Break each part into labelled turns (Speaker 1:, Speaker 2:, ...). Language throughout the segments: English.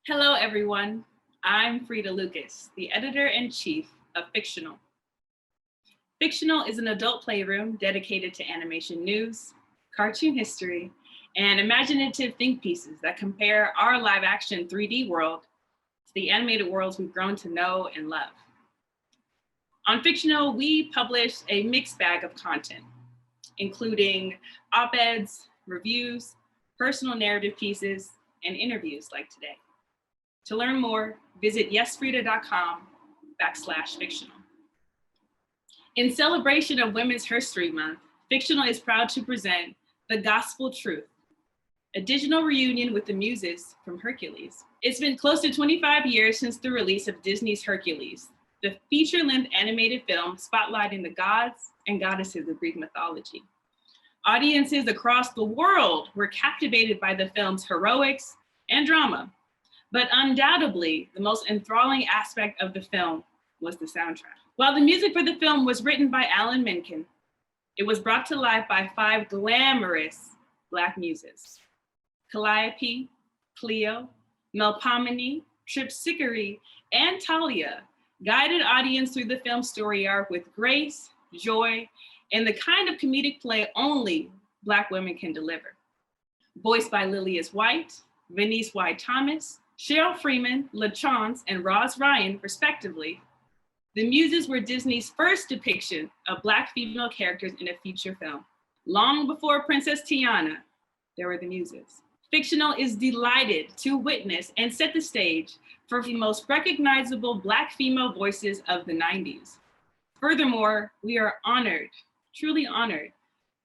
Speaker 1: Hello, everyone. I'm Frida Lucas, the editor-in-chief of Fictional. Fictional is an adult playroom dedicated to animation news, cartoon history, and imaginative think pieces that compare our live-action 3D world to the animated worlds we've grown to know and love. On Fictional, we publish a mixed bag of content, including op-eds, reviews, personal narrative pieces, and interviews like today. To learn more, visit yesfrida.com/fictional. In celebration of Women's History Month, Fictional is proud to present The Gospel Truth, a digital reunion with the Muses from Hercules. It's been close to 25 years since the release of Disney's Hercules, the feature-length animated film spotlighting the gods and goddesses of Greek mythology. Audiences across the world were captivated by the film's heroics and drama. But undoubtedly, the most enthralling aspect of the film was the soundtrack. While the music for the film was written by Alan Menken, it was brought to life by 5 glamorous Black muses: Calliope, Cleo, Melpomene, Terpsichore, and Talia guided audience through the film's story arc with grace, joy, and the kind of comedic play only Black women can deliver. Voiced by Lillias White, Vanéese White Thomas, Cheryl Freeman, LaChance, and Roz Ryan, respectively, the Muses were Disney's first depiction of Black female characters in a feature film. Long before Princess Tiana, there were the Muses. Fictional is delighted to witness and set the stage for the most recognizable Black female voices of the 90s. Furthermore, we are honored, truly honored,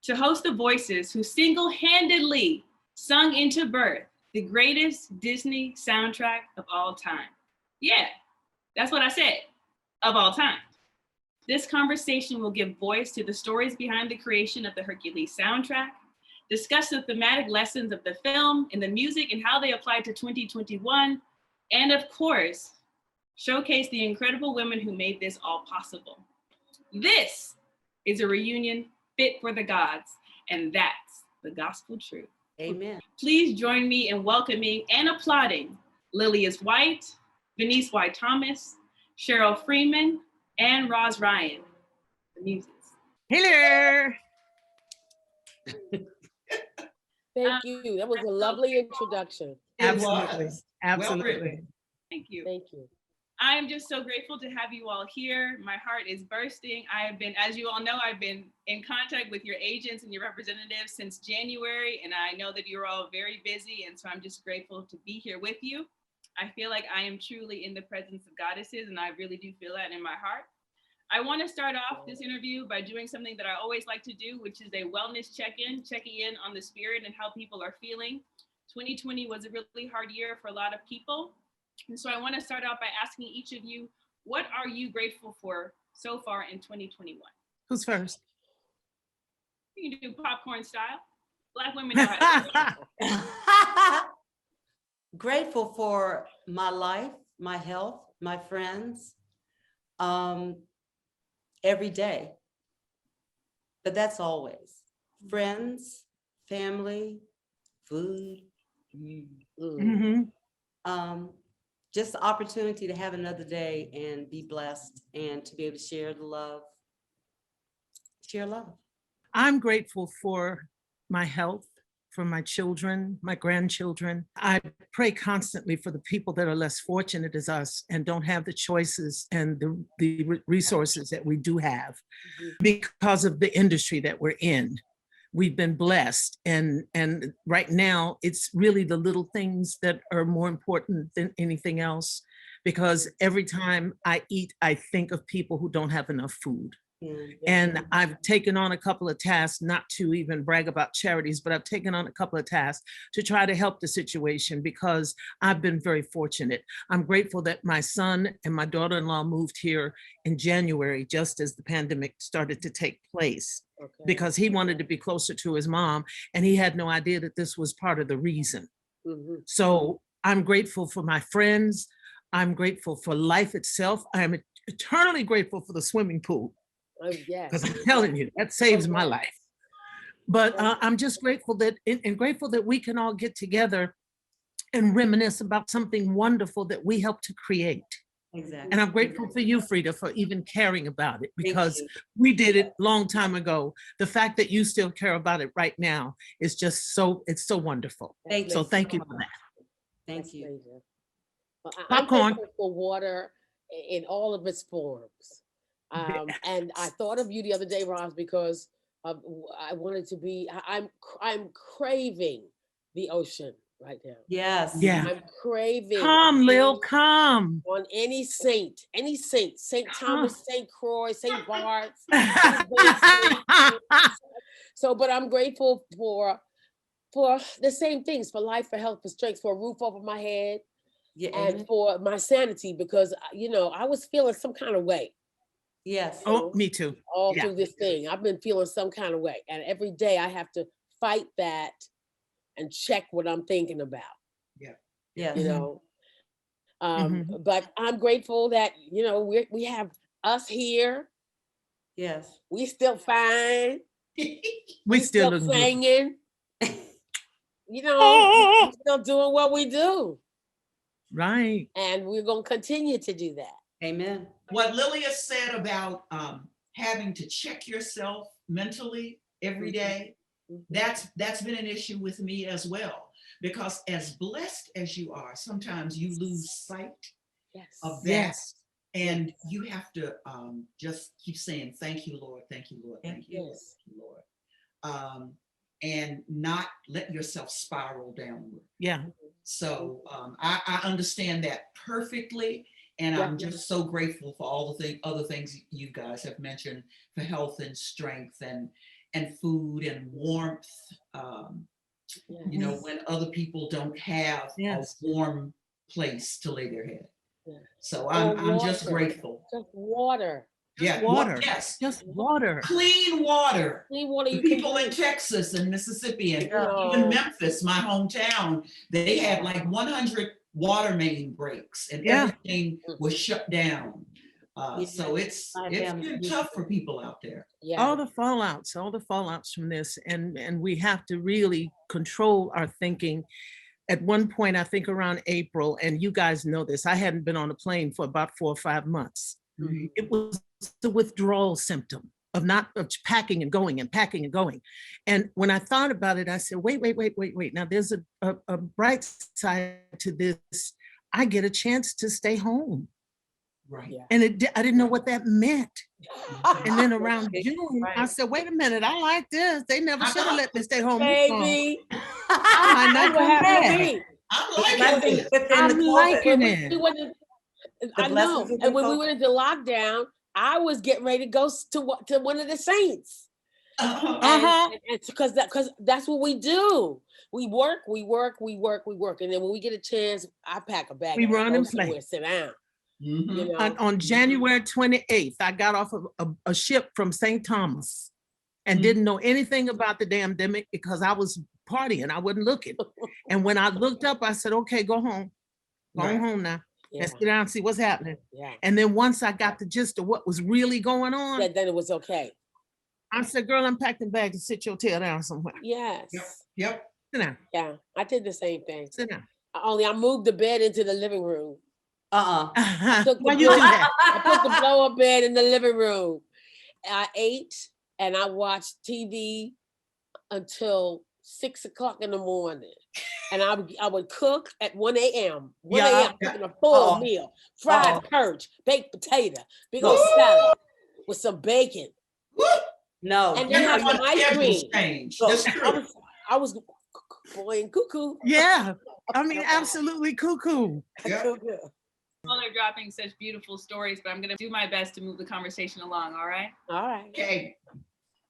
Speaker 1: to host the voices who single-handedly sung into birth the greatest Disney soundtrack of all time. Yeah, that's what I said, of all time. This conversation will give voice to the stories behind the creation of the Hercules soundtrack, discuss the thematic lessons of the film and the music and how they apply to 2021, and of course, showcase the incredible women who made this all possible. This is a reunion fit for the gods, and that's the gospel truth.
Speaker 2: Amen.
Speaker 1: Please join me in welcoming and applauding Lillias White, Vanéese White Thomas, Cheryl Freeman, and Roz Ryan, the Muses.
Speaker 3: Hello.
Speaker 2: Thank you. That was a lovely introduction.
Speaker 3: Absolutely. Absolutely.
Speaker 1: Thank you.
Speaker 2: Thank you.
Speaker 1: I am just so grateful to have you all here. My heart is bursting. I have been, as you all know, I've been in contact with your agents and your representatives since January, and I know that you're all very busy, and so I'm just grateful to be here with you. I feel like I am truly in the presence of goddesses, and I really do feel that in my heart. I want to start off this interview by doing something that I always like to do, which is a wellness check-in, checking in on the spirit and how people are feeling. 2020 was a really hard year for a lot of people. And so I want to start out by asking each of you, what are you grateful for so far in 2021?
Speaker 3: Who's first?
Speaker 1: You can do popcorn style. Black women know how to
Speaker 2: Grateful for my life, my health, my friends, every day. But that's always. Friends, family, food.
Speaker 3: Mm-hmm.
Speaker 2: Just the opportunity to have another day and be blessed and to be able to share the love. Share love.
Speaker 3: I'm grateful for my health, for my children, my grandchildren. I pray constantly for the people that are less fortunate as us and don't have the choices and the resources that we do have because of the industry that we're in. We've been blessed, and right now it's really the little things that are more important than anything else, because every time I eat, I think of people who don't have enough food. And I've taken on a couple of tasks, not to even brag about charities, but I've taken on a couple of tasks to try to help the situation because I've been very fortunate. I'm grateful that my son and my daughter-in-law moved here in January, just as the pandemic started to take place, because he wanted to be closer to his mom and he had no idea that this was part of the reason. So I'm grateful for my friends. I'm grateful for life itself. I'm eternally grateful for the swimming pool. Because I'm telling you, that saves my life. But I'm just grateful that, and grateful that we can all get together and reminisce about something wonderful that we helped to create.
Speaker 2: Exactly.
Speaker 3: And I'm grateful for you, Frida, for even caring about it,
Speaker 2: Thank
Speaker 3: because
Speaker 2: you.
Speaker 3: we did it a long time ago. The fact that you still care about it right now is just it's so wonderful.
Speaker 2: Thank
Speaker 3: So
Speaker 2: you.
Speaker 3: thank you for that.
Speaker 2: Thank
Speaker 4: That's
Speaker 2: you.
Speaker 4: amazing. Well, I'm
Speaker 3: Popcorn.
Speaker 4: grateful for water in all of its forms. And I thought of you the other day, Roz, because I wanted to be, I'm craving the ocean right now.
Speaker 2: Yes.
Speaker 3: Yeah.
Speaker 4: I'm craving
Speaker 3: Come, Lil, come.
Speaker 4: on any saint, St. Thomas, St. Croix, St. Bart's. So, but I'm grateful for the same things, for life, for health, for strength, for a roof over my head,
Speaker 2: Yeah.
Speaker 4: and for my sanity, because I was feeling some kind of way
Speaker 2: Yes.
Speaker 3: Oh, me too.
Speaker 4: all
Speaker 3: Yeah.
Speaker 4: through this thing. I've been feeling some kind of way, and every day I have to fight that and check what I'm thinking about.
Speaker 2: Yes.
Speaker 4: You know,
Speaker 3: Mhm.
Speaker 4: but I'm grateful that we have us here.
Speaker 2: Yes.
Speaker 4: We still fine.
Speaker 3: We still looking good.
Speaker 4: singing. We still doing what we do,
Speaker 3: Right.
Speaker 4: and we're gonna continue to do that.
Speaker 2: Amen.
Speaker 5: What Lillias said about having to check yourself mentally every day, that's been an issue with me as well. Because as blessed as you are, sometimes you lose sight
Speaker 4: Yes.
Speaker 5: of that.
Speaker 3: Yes.
Speaker 5: And you have to just keep saying, thank you, Lord, thank you, Lord, thank you, Lord,
Speaker 4: Yes.
Speaker 5: thank you, Lord. And not let yourself spiral downward.
Speaker 3: Yeah.
Speaker 5: So I understand that perfectly. And I'm just so grateful for all the other things you guys have mentioned, for health and strength and food and warmth. When other people don't have a warm place to lay their head.
Speaker 4: Yeah.
Speaker 5: So
Speaker 4: Or
Speaker 5: I'm just
Speaker 4: water.
Speaker 5: grateful.
Speaker 4: Just water.
Speaker 5: Yeah,
Speaker 3: Water.
Speaker 5: yes,
Speaker 3: Just water.
Speaker 5: clean water.
Speaker 4: Clean water
Speaker 5: The
Speaker 4: you can
Speaker 5: people in
Speaker 4: drink.
Speaker 5: Texas and Mississippi and
Speaker 4: Yeah.
Speaker 5: even Memphis, my hometown, they had like 100 water main breaks and
Speaker 3: Yeah.
Speaker 5: everything was shut down. So it's been tough for people out there.
Speaker 4: Yeah.
Speaker 3: All the fallouts from this, and we have to really control our thinking. At one point, I think around April, and you guys know this, I hadn't been on a plane for about 4 or 5 months.
Speaker 5: Mhm.
Speaker 3: It was the withdrawal symptom of packing and going and packing and going. And when I thought about it, I said, wait. Now there's a bright side to this. I get a chance to stay home.
Speaker 5: Right.
Speaker 4: Yeah.
Speaker 3: And I didn't know what that meant. And then around June, I
Speaker 2: Right.
Speaker 3: said, wait a minute, I like this. They never should have let me stay home this long.
Speaker 4: Baby,
Speaker 3: I might not
Speaker 4: that's what
Speaker 3: come
Speaker 4: happened to
Speaker 3: back.
Speaker 4: me.
Speaker 5: I'm liking it.
Speaker 3: I'm liking it.
Speaker 4: We went to, I know.
Speaker 2: blessings of
Speaker 4: And when
Speaker 2: the
Speaker 4: we went into lockdown, I was getting ready to go to one of the saints.
Speaker 3: Uh-huh.
Speaker 4: And because that's what we do. We work, and then when we get a chance, I pack a bag.
Speaker 3: We
Speaker 4: and
Speaker 3: run
Speaker 4: go
Speaker 3: and play.
Speaker 4: somewhere, sit down.
Speaker 5: Mhm.
Speaker 4: You know,
Speaker 3: On January 28th, I got off of a ship from St. Thomas and
Speaker 5: Mhm.
Speaker 3: didn't know anything about the damn demic because I was partying. I wasn't looking. And when I looked up, I said, okay, go home. Go
Speaker 5: Right.
Speaker 3: home now.
Speaker 4: yeah,
Speaker 3: Let's get down and see what's happening.
Speaker 4: yeah.
Speaker 3: And then once I got the gist of what was really going on,
Speaker 4: Then it was okay.
Speaker 3: I said, girl, unpack the bag and sit your tail down somewhere.
Speaker 4: Yes.
Speaker 5: Yep.
Speaker 3: Sit down,
Speaker 4: Yeah, I did the same thing.
Speaker 3: sit down.
Speaker 4: Only I moved the bed into the living room. took the
Speaker 3: Why you do that?
Speaker 4: I put the blow up bed in the living room. I ate and I watched TV until 6 o'clock in the morning. And I would cook at 1 a.m. 1
Speaker 3: Yeah.
Speaker 4: a.m. cooking a full meal, fried perch, baked potato, big old salad with some bacon.
Speaker 5: Woo!
Speaker 2: No.
Speaker 4: And then have some ice cream.
Speaker 5: Change.
Speaker 2: Oh,
Speaker 5: That's true.
Speaker 4: I was boy cuckoo.
Speaker 3: Yeah, I mean, absolutely cuckoo.
Speaker 5: Yeah.
Speaker 4: Cuckoo.
Speaker 1: All are dropping such beautiful stories, but I'm going to do my best to move the conversation along. All right.
Speaker 4: All right.
Speaker 5: Okay.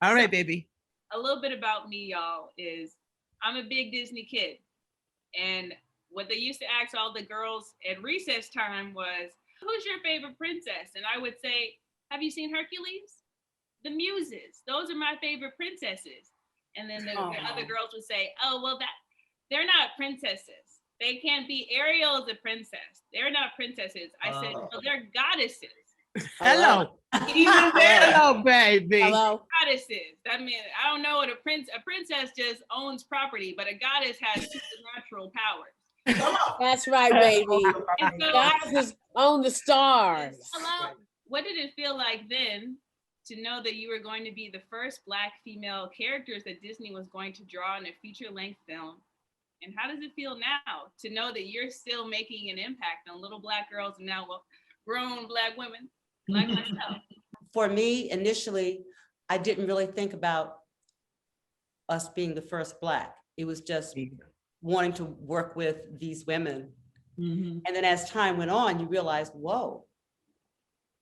Speaker 3: All right, baby.
Speaker 1: A little bit about me, y'all, is I'm a big Disney kid. And what they used to ask all the girls at recess time was, who's your favorite princess? And I would say, have you seen Hercules? The Muses. Those are my favorite princesses. And then the other girls would say, oh, well, they're not princesses. They can't be. Ariel is a princess. They're not princesses. I said, well, they're goddesses.
Speaker 3: Hello.
Speaker 5: Even better.
Speaker 3: Hello, baby.
Speaker 4: Hello.
Speaker 1: Goddesses. I mean, I don't know what a princess just owns property, but a goddess has supernatural powers.
Speaker 5: Come on.
Speaker 4: That's right, baby.
Speaker 1: And so,
Speaker 4: God is on the stars.
Speaker 1: hello, what did it feel like then to know that you were going to be the first Black female characters that Disney was going to draw in a feature-length film? And how does it feel now to know that you're still making an impact on little Black girls and now grown Black women like myself?
Speaker 2: For me, initially, I didn't really think about us being the first Black. It was just wanting to work with these women.
Speaker 5: Mhm.
Speaker 2: And then as time went on, you realize, whoa,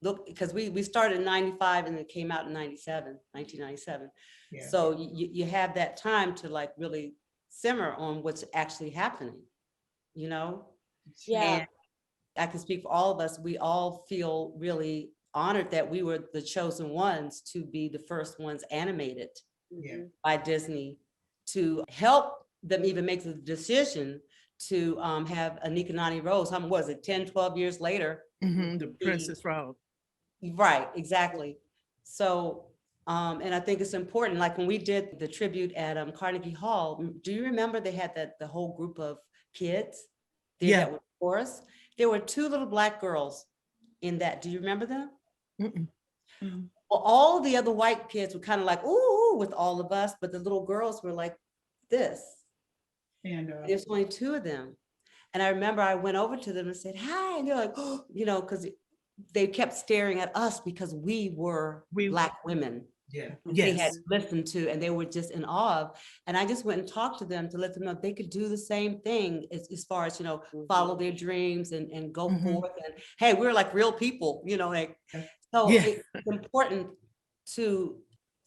Speaker 2: look, because we started in 95 and it came out in 1997.
Speaker 5: Yeah.
Speaker 2: So you have that time to like really simmer on what's actually happening, you know?
Speaker 4: Yeah.
Speaker 2: And I can speak for all of us. We all feel really honored that we were the chosen ones to be the first ones animated
Speaker 5: Yeah.
Speaker 2: by Disney to help them even make the decision to have Anika Nani Rose. How was it, 10, 12 years later?
Speaker 3: The Princess Road.
Speaker 2: Right, exactly. So, and I think it's important, like when we did the tribute at Carnegie Hall, do you remember they had the whole group of kids there
Speaker 3: Yeah.
Speaker 2: that were for us? There were 2 little Black girls in that. Do you remember them?
Speaker 3: Mm-mm.
Speaker 2: Well, all the other white kids were kind of like, ooh, with all of us, but the little girls were like this.
Speaker 5: And
Speaker 2: There's only 2 of them. And I remember I went over to them and said, hi. And they're like, oh, you know, because they kept staring at us because we were Black women.
Speaker 5: yeah.
Speaker 2: They had
Speaker 3: Yes.
Speaker 2: listened to, and they were just in awe of. And I just went and talked to them to let them know they could do the same thing as far as, you know, follow their dreams and go
Speaker 3: Mhm.
Speaker 2: forth. And hey, we're like real people, you know, like, so
Speaker 3: Yeah.
Speaker 2: it's important to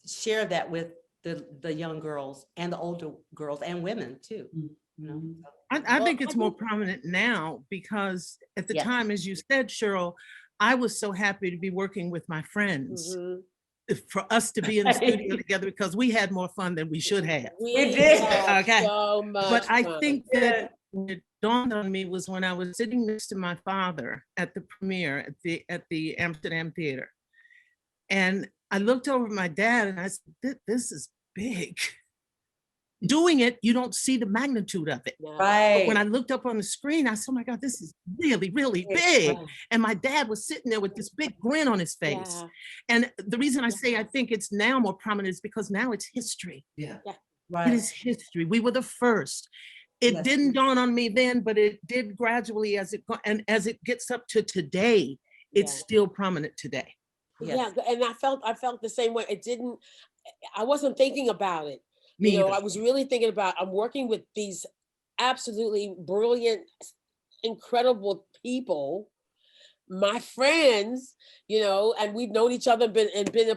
Speaker 2: share that with the young girls and the older girls and women too, you know?
Speaker 3: I
Speaker 4: Well,
Speaker 3: think it's
Speaker 4: I
Speaker 3: more
Speaker 4: think-
Speaker 3: prominent now because at the
Speaker 2: Yes.
Speaker 3: time, as you said, Cheryl, I was so happy to be working with my friends,
Speaker 4: Mhm.
Speaker 3: for us to be in the studio together because we had more fun than we should have.
Speaker 4: We
Speaker 2: did.
Speaker 4: had
Speaker 3: Okay.
Speaker 4: so much
Speaker 3: But I
Speaker 4: fun.
Speaker 3: think that when it dawned on me was when I was sitting next to my father at the premiere at the Amsterdam Theater. And I looked over at my dad and I said, this is big. Doing it, you don't see the magnitude of it.
Speaker 4: Yeah.
Speaker 3: But when I
Speaker 2: Right.
Speaker 3: looked up on the screen, I said, oh my God, this is really, really
Speaker 2: Yeah.
Speaker 3: big. And my dad was sitting there with this big grin on his face.
Speaker 4: Yeah.
Speaker 3: And the reason I say I think it's now more prominent is because now it's history.
Speaker 5: Yeah.
Speaker 3: It
Speaker 2: Right.
Speaker 3: is history. We were the first. It
Speaker 2: Yes.
Speaker 3: didn't dawn on me then, but it did gradually as it gets up to today, it's
Speaker 4: Yeah.
Speaker 3: still prominent today.
Speaker 2: Yes.
Speaker 4: Yeah, and I felt the same way. I wasn't thinking about it.
Speaker 3: Me
Speaker 4: You know,
Speaker 3: either.
Speaker 4: I was really thinking about, I'm working with these absolutely brilliant, incredible people, my friends, you know, and we've known each other, been in the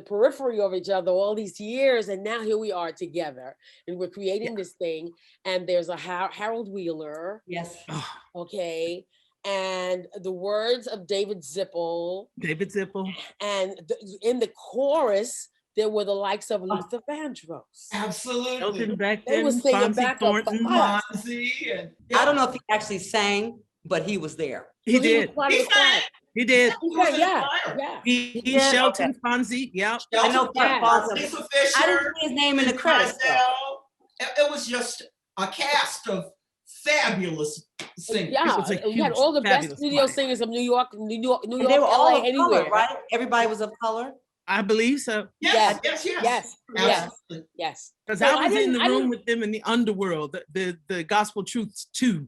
Speaker 4: periphery of each other all these years. And now here we are together and we're creating this thing. And there's a Harold Wheeler,
Speaker 2: Yes.
Speaker 3: Oh,
Speaker 4: okay, and the words of David Zippel,
Speaker 3: David Zippel.
Speaker 4: and in the chorus, there were the likes of Luther Vandross.
Speaker 5: Absolutely.
Speaker 3: Elton
Speaker 4: They were
Speaker 3: Becton,
Speaker 4: singing
Speaker 3: Fonzie
Speaker 4: back up for
Speaker 3: Thornton.
Speaker 4: us.
Speaker 5: Fonzie and
Speaker 2: I don't know if he actually sang, but he was there.
Speaker 3: He
Speaker 4: So was
Speaker 3: did.
Speaker 4: part of
Speaker 5: He
Speaker 4: the choir.
Speaker 3: He did.
Speaker 5: He was in the
Speaker 4: Yeah,
Speaker 5: choir.
Speaker 4: yeah.
Speaker 3: He
Speaker 2: did?
Speaker 3: Shelton, Fonzie. Yeah.
Speaker 2: I know
Speaker 5: Shelton,
Speaker 2: Fonzie.
Speaker 5: Lisa
Speaker 2: I
Speaker 5: Fisher,
Speaker 2: didn't see his name in the credits though.
Speaker 5: It was just a cast of fabulous singers.
Speaker 4: Yeah,
Speaker 3: was a
Speaker 4: we had
Speaker 3: huge,
Speaker 4: all the best
Speaker 3: fabulous
Speaker 4: studio
Speaker 3: choir.
Speaker 4: singers of New York,
Speaker 2: And they were
Speaker 4: LA,
Speaker 2: all of
Speaker 4: anywhere.
Speaker 2: color, right? Everybody was of color.
Speaker 3: I believe so.
Speaker 5: Yes, yes, yes.
Speaker 4: Yes, yes,
Speaker 5: Absolutely.
Speaker 4: yes.
Speaker 3: Because
Speaker 4: So
Speaker 3: I was in
Speaker 4: didn't-
Speaker 3: the
Speaker 4: I
Speaker 3: room
Speaker 4: didn't-
Speaker 3: with them in the underworld, the Gospel Truths 2.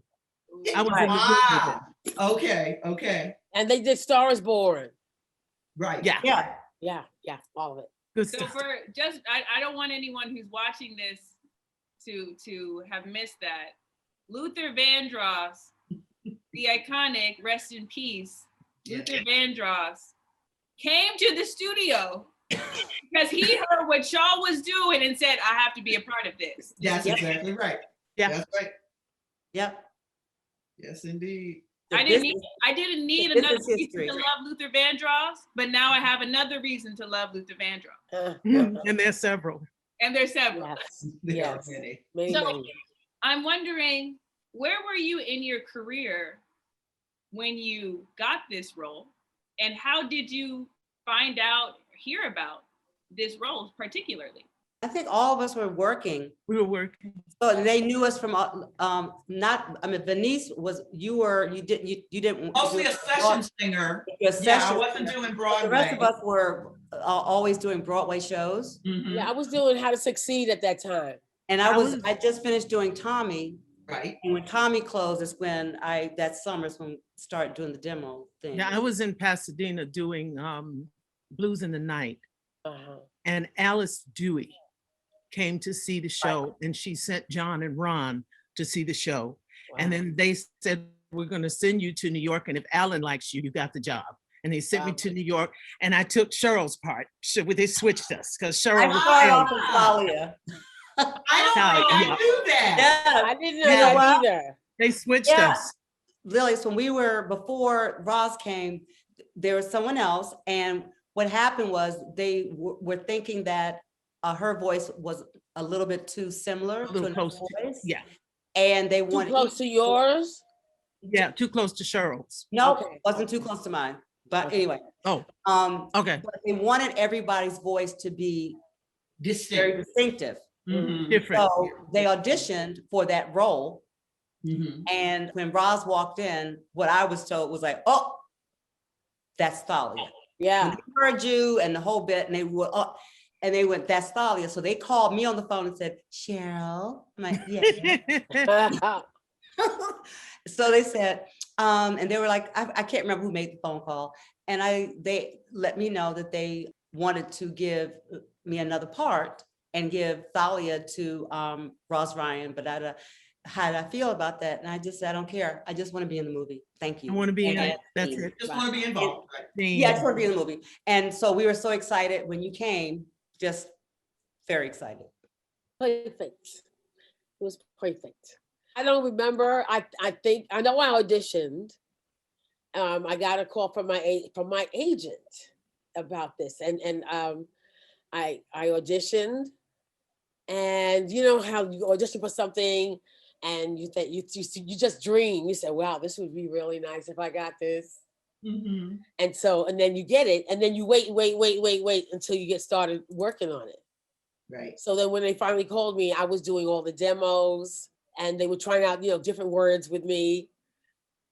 Speaker 3: I was in the room with them.
Speaker 5: Ah, okay, okay.
Speaker 4: And they did Star is Born.
Speaker 5: Right.
Speaker 3: Yeah.
Speaker 2: Yeah.
Speaker 4: Yeah, all of it.
Speaker 3: Good
Speaker 1: So
Speaker 3: stuff.
Speaker 1: for just, I don't want anyone who's watching this to have missed that. Luther Vandross, the iconic, rest in peace,
Speaker 5: Yeah.
Speaker 1: Luther Vandross, came to the studio because he heard what Shaw was doing and said, I have to be a part of this.
Speaker 5: That's
Speaker 4: Yep.
Speaker 5: exactly right.
Speaker 3: Yeah.
Speaker 5: That's right.
Speaker 2: Yep.
Speaker 5: Yes, indeed.
Speaker 2: The
Speaker 1: I didn't
Speaker 2: business-
Speaker 1: need
Speaker 2: this
Speaker 1: another
Speaker 2: is
Speaker 1: reason
Speaker 2: history.
Speaker 1: to love Luther Vandross, but now I have another reason to love Luther Vandross.
Speaker 3: And there's several.
Speaker 1: And there's several.
Speaker 4: Yes,
Speaker 5: There are
Speaker 4: yes.
Speaker 5: many.
Speaker 4: Many,
Speaker 1: So-
Speaker 4: many.
Speaker 1: I'm wondering, where were you in your career when you got this role? And how did you find out, hear about this role particularly?
Speaker 2: I think all of us were working.
Speaker 3: We were working.
Speaker 2: So they knew us from, Vanéese was, you didn't.
Speaker 5: Mostly
Speaker 2: do
Speaker 5: a session singer.
Speaker 2: You're a
Speaker 5: Yeah, I
Speaker 2: session
Speaker 5: wasn't
Speaker 2: singer.
Speaker 5: doing
Speaker 2: The rest of
Speaker 5: Broadway.
Speaker 2: us were always doing Broadway shows.
Speaker 5: Mhm.
Speaker 4: Yeah, I was doing How to Succeed at that time.
Speaker 2: And I just finished doing Tommy.
Speaker 5: Right.
Speaker 2: And when Tommy closed is when that summer is when we started doing the demo thing.
Speaker 3: Yeah, I was in Pasadena doing Blues in the Night, and Alice Dewey came to see the show, and she sent John and Ron to see the show.
Speaker 4: Wow.
Speaker 3: And then they said, we're going to send you to New York, and if Alan likes you, you got the job. And they sent me to New York, and I took Cheryl's part. They switched us because Cheryl was
Speaker 2: started
Speaker 3: ill.
Speaker 2: off with Thalia.
Speaker 5: I don't think I knew that.
Speaker 2: Yeah,
Speaker 4: I didn't know
Speaker 2: You know
Speaker 4: that
Speaker 2: what?
Speaker 4: either.
Speaker 3: They switched
Speaker 2: Yeah.
Speaker 3: us.
Speaker 2: Lillias, before Roz came, there was someone else. And what happened was they were thinking that her voice was a little bit too similar
Speaker 3: A
Speaker 2: to
Speaker 3: little
Speaker 2: another
Speaker 3: close to,
Speaker 2: voice.
Speaker 3: yeah,
Speaker 2: And they
Speaker 4: Too
Speaker 2: wanted.
Speaker 4: close to yours?
Speaker 3: yeah, too close to Cheryl's.
Speaker 2: No,
Speaker 4: Okay.
Speaker 2: wasn't too close to mine. But
Speaker 4: Okay.
Speaker 2: anyway.
Speaker 3: Oh, okay,
Speaker 2: But they wanted everybody's voice to be very
Speaker 5: Distinct.
Speaker 2: distinctive.
Speaker 5: Mhm.
Speaker 3: different.
Speaker 2: So they auditioned for that role.
Speaker 5: Mhm.
Speaker 2: And when Roz walked in, what I was told was like, oh, that's Thalia.
Speaker 4: Yeah.
Speaker 2: When they heard you and the whole bit, and they were up, and they went, that's Thalia. So they called me on the phone and said, Cheryl. I'm like, yeah. So they said, and they were like, I can't remember who made the phone call. And they let me know that they wanted to give me another part and give Thalia to Roz Ryan, but how did I feel about that? And I just said, I don't care. I just want to be in the movie. Thank you.
Speaker 3: I want to be in
Speaker 2: And
Speaker 3: it. That's it.
Speaker 5: Just want to be involved. Right.
Speaker 2: yeah, I just want to be in the movie. And so we were so excited when you came, just very excited.
Speaker 4: Perfect. It was perfect. I don't remember. I think I know I auditioned. I got a call from my agent about this, and I auditioned, and you know how you audition for something, and you think you just dream. You say, "Wow, this would be really nice if I got this."
Speaker 5: Mhm.
Speaker 4: And then you get it, and then you wait until you get started working on it.
Speaker 5: Right.
Speaker 4: So then when they finally called me, I was doing all the demos, and they were trying out, different words with me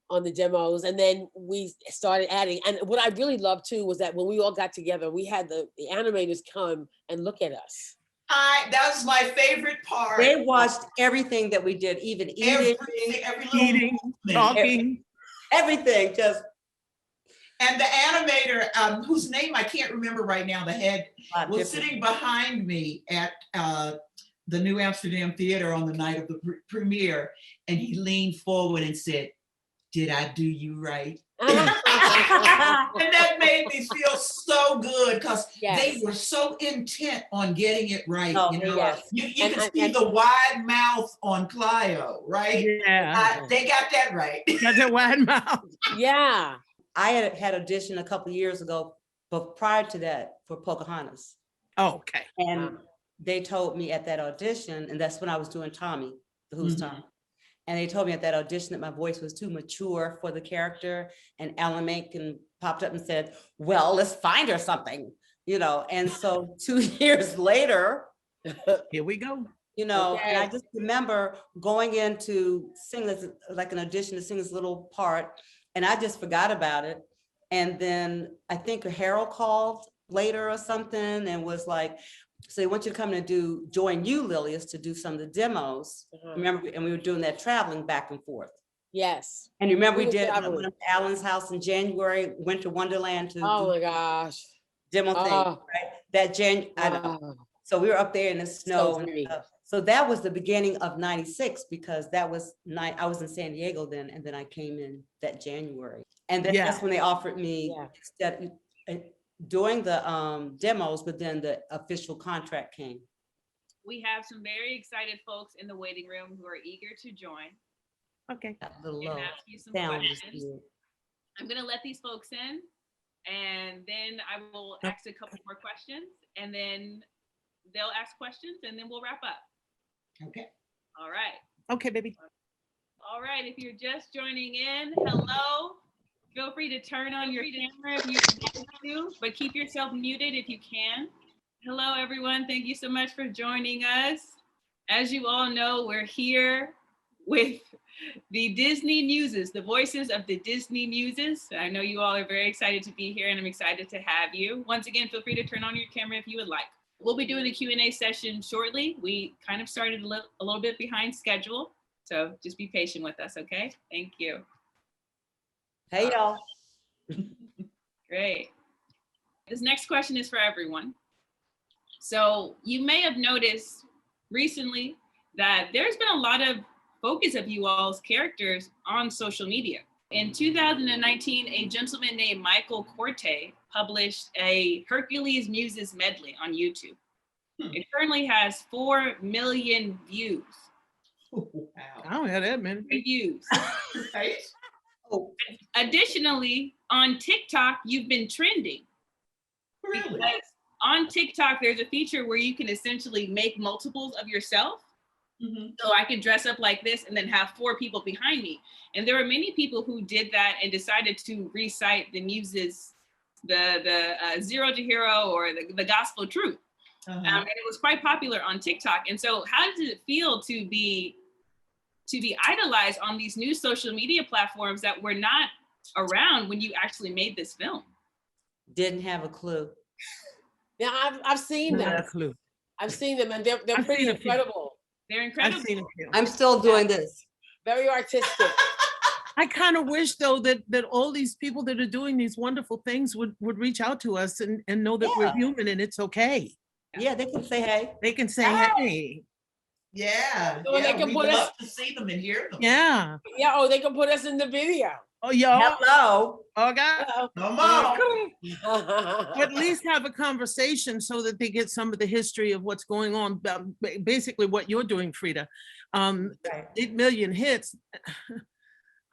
Speaker 4: on the demos. And then we started adding. And what I really loved too was that when we all got together, we had the animators come and look at us.
Speaker 5: That was my favorite part.
Speaker 2: They watched everything that we did, even eating,
Speaker 5: every little
Speaker 3: Eating,
Speaker 5: movement.
Speaker 3: talking.
Speaker 2: everything, just.
Speaker 5: And the animator, whose name I can't remember right now, the head, was
Speaker 2: different.
Speaker 5: sitting behind me at the New Amsterdam Theater on the night of the premiere, and he leaned forward and said, "Did I do you right?" And that made me feel so good because they were so intent on getting it right.
Speaker 2: Oh,
Speaker 5: You know,
Speaker 4: yes.
Speaker 5: you can see the wide mouth on Clio, right?
Speaker 3: Yeah,
Speaker 5: They got that right.
Speaker 3: got that wide mouth.
Speaker 4: Yeah.
Speaker 2: I had auditioned a couple of years ago, but prior to that for Pocahontas.
Speaker 3: Oh, okay.
Speaker 2: And they told me at that audition, and that's when I was doing Tommy, the Who's Tommy. And they told me at that audition that my voice was too mature for the character. And Alan Menken popped up and said, well, let's find her something, And so 2 years later,
Speaker 3: Here we go.
Speaker 2: and I just remember going in to sing this, like an audition to sing this little part, and I just forgot about it. And then I think Harold called later or something and was like, so they want you to come and join you, Lillias, to do some of the demos. Remember, and we were doing that traveling back and forth.
Speaker 4: Yes.
Speaker 2: And you remember
Speaker 4: We
Speaker 2: we
Speaker 4: were
Speaker 2: did
Speaker 4: traveling.
Speaker 2: went to Alan's house in January, went to Wonderland to
Speaker 4: Oh
Speaker 2: do
Speaker 4: my gosh.
Speaker 2: demo thing,
Speaker 4: Oh.
Speaker 2: right? I know. So we were up there in the snow and
Speaker 4: great.
Speaker 2: stuff. So that was the beginning of '96 because that was I was in San Diego then, and then I came in that January. And then that's when they offered me instead doing the demos, but then the official contract came.
Speaker 1: We have some very excited folks in the waiting room who are eager to join
Speaker 3: Okay.
Speaker 2: That little
Speaker 1: and
Speaker 2: low
Speaker 1: ask you some
Speaker 2: sound was
Speaker 1: questions.
Speaker 2: good.
Speaker 1: I'm gonna let these folks in, and then I will ask a couple more questions, and then they'll ask questions, and then we'll wrap up.
Speaker 5: Okay.
Speaker 1: All right.
Speaker 3: Okay, baby.
Speaker 1: All right. If you're just joining in, hello. Feel free to turn on your camera if you want to, but keep yourself muted if you can. Hello, everyone. Thank you so much for joining us. As you all know, we're here with the Disney Muses, the voices of the Disney Muses. I know you all are very excited to be here, and I'm excited to have you. Once again, feel free to turn on your camera if you would like. We'll be doing a Q&A session shortly. We kind of started a little bit behind schedule, so just be patient with us, okay? Thank you.
Speaker 2: Hey, y'all.
Speaker 1: Great. This next question is for everyone. So you may have noticed recently that there's been a lot of focus of you all's characters on social media. In 2019, a gentleman named Michael Corte published a Hercules Muses medley on YouTube. It currently has 4 million views.
Speaker 5: Wow.
Speaker 3: I don't have that many.
Speaker 1: Views.
Speaker 5: Right?
Speaker 1: Additionally, on TikTok, you've been trending.
Speaker 5: Really?
Speaker 1: Because on TikTok, there's a feature where you can essentially make multiples of yourself. So I could dress up like this and then have 4 people behind me. And there were many people who did that and decided to recite the Muses, the Zero to Hero or the Gospel Truth. And it was quite popular on TikTok. And so how does it feel to be idolized on these new social media platforms that were not around when you actually made this film?
Speaker 2: Didn't have a clue.
Speaker 4: Yeah, I've seen
Speaker 3: Not
Speaker 4: them.
Speaker 3: a clue.
Speaker 4: I've seen them, and they're
Speaker 3: I've
Speaker 4: pretty
Speaker 3: seen a few.
Speaker 4: incredible.
Speaker 1: They're
Speaker 3: I've
Speaker 1: incredible.
Speaker 3: seen a few.
Speaker 2: I'm still doing this.
Speaker 4: Very artistic.
Speaker 3: I kind of wish though that all these people that are doing these wonderful things would reach out to us and know that we're
Speaker 2: Yeah.
Speaker 3: human and it's okay.
Speaker 2: Yeah, they can say hey.
Speaker 3: They can say, hey,
Speaker 5: Yeah.
Speaker 4: So they can
Speaker 5: we'd
Speaker 4: put us-
Speaker 5: love to see them and hear them.
Speaker 3: yeah.
Speaker 4: Yeah. Oh, they can put us in the video.
Speaker 3: Oh, yo,
Speaker 2: Hello.
Speaker 3: oh, God.
Speaker 5: Come on.
Speaker 3: Or at least have a conversation so that they get some of the history of what's going on. Basically what you're doing, Frida.
Speaker 2: Right.
Speaker 3: 8 million hits.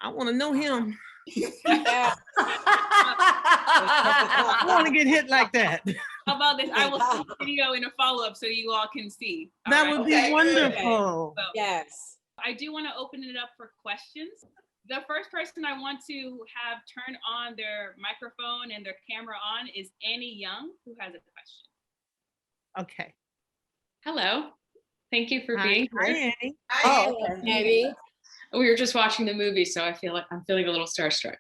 Speaker 3: I want to know him.
Speaker 4: Yeah.
Speaker 3: I want to get hit like that.
Speaker 1: How about this? I will see the video in a follow-up so you all can see. All
Speaker 3: That
Speaker 1: right?
Speaker 3: would
Speaker 5: Okay,
Speaker 3: be
Speaker 5: good.
Speaker 3: wonderful.
Speaker 1: So
Speaker 4: Yes.
Speaker 1: I do want to open it up for questions. The first person I want to have turn on their microphone and their camera on is Annie Young, who has a question.
Speaker 3: Okay.
Speaker 6: Hello. Thank you for
Speaker 3: Hi,
Speaker 6: being
Speaker 3: hi,
Speaker 6: here.
Speaker 3: Annie.
Speaker 2: Oh,
Speaker 4: Oh,
Speaker 2: okay.
Speaker 4: Eddie.
Speaker 6: We were just watching the movie, so I feel like I'm feeling a little starstruck.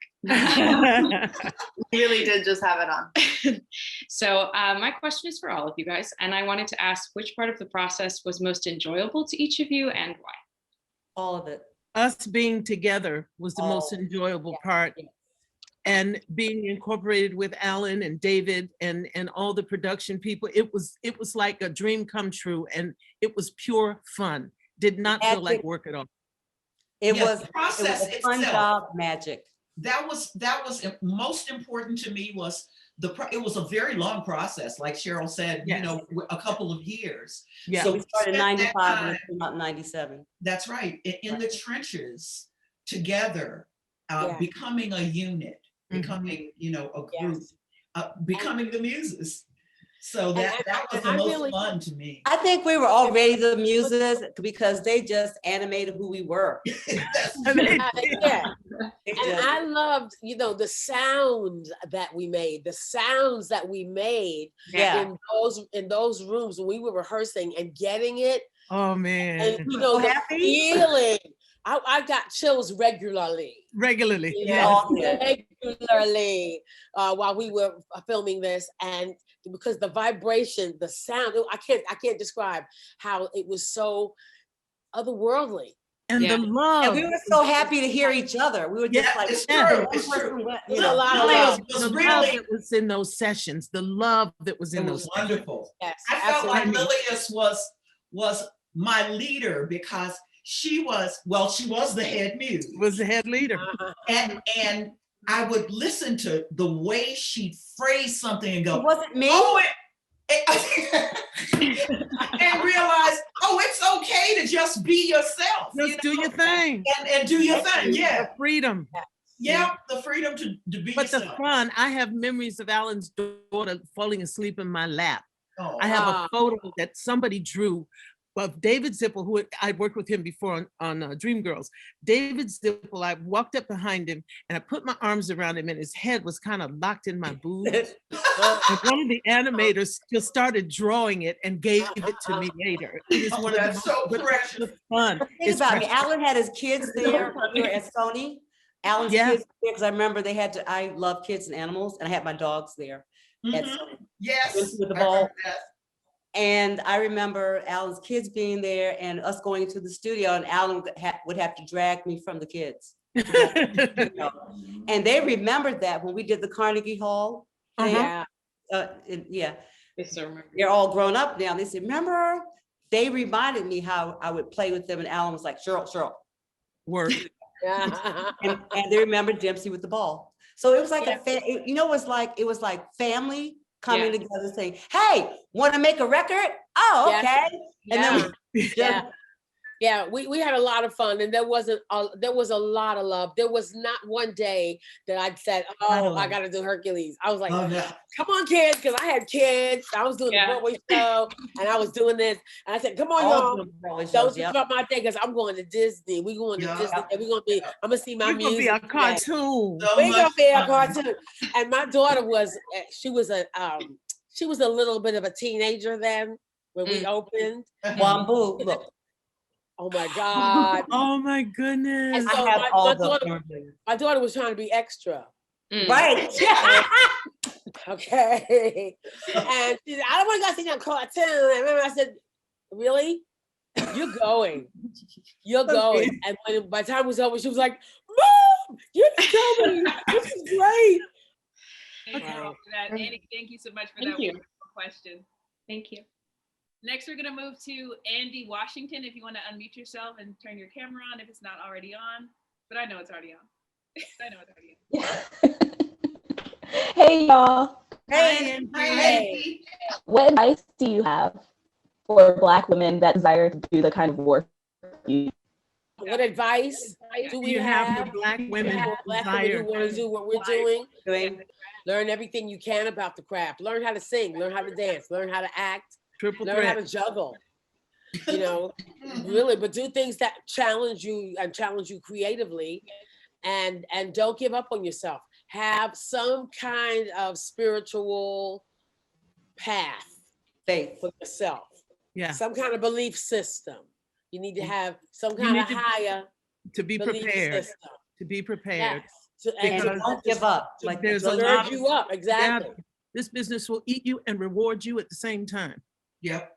Speaker 7: Really did just have it on.
Speaker 6: So my question is for all of you guys, and I wanted to ask which part of the process was most enjoyable to each of you and why?
Speaker 2: All of it.
Speaker 3: Us being together was the most
Speaker 2: Oh,
Speaker 3: enjoyable
Speaker 4: yeah,
Speaker 3: part.
Speaker 4: yeah.
Speaker 3: And being incorporated with Alan and David and all the production people, it was like a dream come true, and it was pure fun. Did not feel like
Speaker 2: Magic.
Speaker 3: work at all.
Speaker 2: It
Speaker 5: Yes,
Speaker 2: was
Speaker 5: the process
Speaker 2: a fun
Speaker 5: itself.
Speaker 2: job, magic.
Speaker 5: That was most important to me was it was a very long process, like Cheryl said,
Speaker 3: Yes.
Speaker 5: you know, a couple of years.
Speaker 3: Yeah.
Speaker 5: So
Speaker 2: We started in
Speaker 5: spent that
Speaker 2: 95 and
Speaker 5: time-
Speaker 2: it came out in 97.
Speaker 5: That's right, in the trenches together,
Speaker 4: Yeah.
Speaker 5: becoming a unit,
Speaker 3: Mhm.
Speaker 5: becoming, you know, a group,
Speaker 4: Yes.
Speaker 5: becoming the Muses. So that was
Speaker 4: and
Speaker 5: the
Speaker 4: I
Speaker 5: most
Speaker 4: really-
Speaker 5: fun to me.
Speaker 2: I think we were already the Muses because they just animated who we were.
Speaker 5: That's
Speaker 4: Yeah.
Speaker 2: They
Speaker 4: And
Speaker 2: just-
Speaker 4: I loved, the sounds that we made,
Speaker 2: yeah.
Speaker 4: in those rooms when we were rehearsing and getting it,
Speaker 3: Oh
Speaker 4: and
Speaker 3: man.
Speaker 2: So
Speaker 4: the
Speaker 2: happy.
Speaker 4: feeling. I got chills regularly.
Speaker 3: Regularly.
Speaker 2: Yeah.
Speaker 4: Regularly while we were filming this, and because the vibration, the sound, I can't describe how it was so otherworldly.
Speaker 3: And
Speaker 6: Yeah.
Speaker 3: the love.
Speaker 2: And we were so happy to hear each other. We were just
Speaker 5: Yeah,
Speaker 2: like,
Speaker 5: it's
Speaker 2: "Yeah,
Speaker 5: true,
Speaker 2: one
Speaker 5: it's
Speaker 2: person
Speaker 5: true.
Speaker 2: went,"
Speaker 4: There's
Speaker 2: you know.
Speaker 4: a lot of
Speaker 5: No,
Speaker 4: love.
Speaker 5: it was
Speaker 3: the love
Speaker 5: really,
Speaker 3: that was in those sessions. The love that was in
Speaker 5: it
Speaker 3: those
Speaker 5: was
Speaker 3: sessions.
Speaker 5: wonderful.
Speaker 4: Yes,
Speaker 5: I felt like
Speaker 4: absolutely.
Speaker 5: Lillias was my leader because she was the head muse.
Speaker 3: Was the head leader.
Speaker 4: Uh-huh.
Speaker 5: And I would listen to the way she phrased something and
Speaker 2: It
Speaker 5: go,
Speaker 2: wasn't me.
Speaker 5: oh, and realize, oh, it's okay to just be yourself.
Speaker 3: Just do your thing.
Speaker 5: and do your thing. Yeah.
Speaker 3: The freedom.
Speaker 5: Yeah. The freedom to be
Speaker 3: But the
Speaker 5: yourself.
Speaker 3: fun, I have memories of Alan's daughter falling asleep in my lap.
Speaker 5: Oh,
Speaker 3: I have a
Speaker 4: Ah.
Speaker 3: photo that somebody drew well, David Zippel, who I worked with him before on Dreamgirls. David Zippel, I walked up behind him and I put my arms around him and his head was kind of locked in my boobs. And one of the animators just started drawing it and gave it to me later. It is one of the
Speaker 5: That's so precious.
Speaker 3: fun.
Speaker 2: Think
Speaker 3: It's
Speaker 2: about me.
Speaker 3: precious.
Speaker 2: Alan had his kids there when we were at Sony. Alan's
Speaker 3: Yeah.
Speaker 2: kids there, because I remember they had to, I love kids and animals, and I had my dogs there at
Speaker 5: Mhm.
Speaker 2: Sony.
Speaker 5: Yes.
Speaker 2: With the
Speaker 5: I
Speaker 2: ball.
Speaker 5: remember that.
Speaker 2: And I remember Alan's kids being there and us going into the studio, and Alan would have to drag me from the kids. And they remembered that when we did the Carnegie Hall thing.
Speaker 4: Yeah.
Speaker 2: Yeah,
Speaker 6: I still remember.
Speaker 2: they're all grown up now. They said, remember, they reminded me how I would play with them, and Alan was like, Cheryl.
Speaker 3: Work.
Speaker 4: Yeah.
Speaker 2: And they remembered Dempsey with the ball. So it was like
Speaker 4: Yeah.
Speaker 2: it was like family coming
Speaker 6: Yeah.
Speaker 2: together saying, hey, want to make a record? Oh,
Speaker 4: Yeah.
Speaker 2: okay. And then
Speaker 4: Yeah. Yeah, we had a lot of fun, and there was a lot of love. There was not one day that I said, "Oh, I got to do Hercules." I was like,
Speaker 5: Oh, no.
Speaker 4: "Come on, kids," because I had kids. I was doing
Speaker 6: Yeah.
Speaker 4: the Broadway show, and I was doing this, and I said, "Come on,
Speaker 2: all
Speaker 4: y'all,
Speaker 2: the Broadway
Speaker 4: don't
Speaker 2: shows,
Speaker 4: think
Speaker 2: yep.
Speaker 4: about my day, because I'm going to Disney. We going to
Speaker 5: Yeah.
Speaker 4: Disney. And we gonna be. I'm gonna see my
Speaker 3: You're gonna be
Speaker 4: music.
Speaker 3: a cartoon.
Speaker 5: So
Speaker 4: We gonna
Speaker 5: much
Speaker 4: be a
Speaker 5: fun.
Speaker 4: cartoon. And my daughter was, she was a little bit of a teenager then when we opened.
Speaker 2: Wamboo, look,
Speaker 4: Oh my God.
Speaker 3: Oh my goodness.
Speaker 4: And so
Speaker 2: I have
Speaker 4: my
Speaker 2: all
Speaker 4: daughter-
Speaker 2: the
Speaker 4: My daughter was trying to be extra.
Speaker 6: Mm.
Speaker 2: right.
Speaker 4: Okay. And she said, I don't want to go see no cartoon. And I remember I said, really? You're going. You're going. And when by the time it was over, she was like, Mom, you didn't tell me. This is great.
Speaker 1: Thank you
Speaker 4: Wow.
Speaker 1: for that. Annie, thank you so much for
Speaker 6: Thank
Speaker 1: that
Speaker 6: you.
Speaker 1: wonderful question.
Speaker 6: Thank you.
Speaker 1: Next, we're gonna move to Andy Washington. If you want to unmute yourself and turn your camera on if it's not already on. But I know it's already on. I know it's already on.
Speaker 7: Hey y'all,
Speaker 2: Hey,
Speaker 5: Hi,
Speaker 4: Hey.
Speaker 5: Andy.
Speaker 7: what advice do you have for Black women that desire to do the kind of work you do?
Speaker 4: What advice do we
Speaker 3: You have
Speaker 4: have?
Speaker 3: the Black
Speaker 4: We
Speaker 3: women
Speaker 4: have Black women
Speaker 3: desire.
Speaker 4: who want to do what we're doing.
Speaker 2: doing
Speaker 4: Learn everything you can about the craft. Learn how to sing. Learn how to dance. Learn how to act.
Speaker 3: Triple
Speaker 4: Learn how to
Speaker 3: threat.
Speaker 4: juggle. You know, really, but do things that challenge you and challenge you creatively, and don't give up on yourself. Have some kind of spiritual path
Speaker 2: faith.
Speaker 4: for yourself.
Speaker 3: Yeah,
Speaker 4: Some kind of belief system. You need to have some
Speaker 3: You
Speaker 4: kind
Speaker 3: need
Speaker 4: of
Speaker 3: to-
Speaker 4: higher
Speaker 3: to be
Speaker 4: belief
Speaker 3: prepared.
Speaker 4: system.
Speaker 3: To be prepared.
Speaker 4: Yes. And
Speaker 2: And
Speaker 3: Because
Speaker 2: don't give up.
Speaker 4: to
Speaker 2: Like
Speaker 3: there's
Speaker 4: to
Speaker 3: a
Speaker 2: don't-
Speaker 3: lot
Speaker 4: gird you up. Exactly.
Speaker 3: Yeah, this business will eat you and reward you at the same time.
Speaker 5: Yep.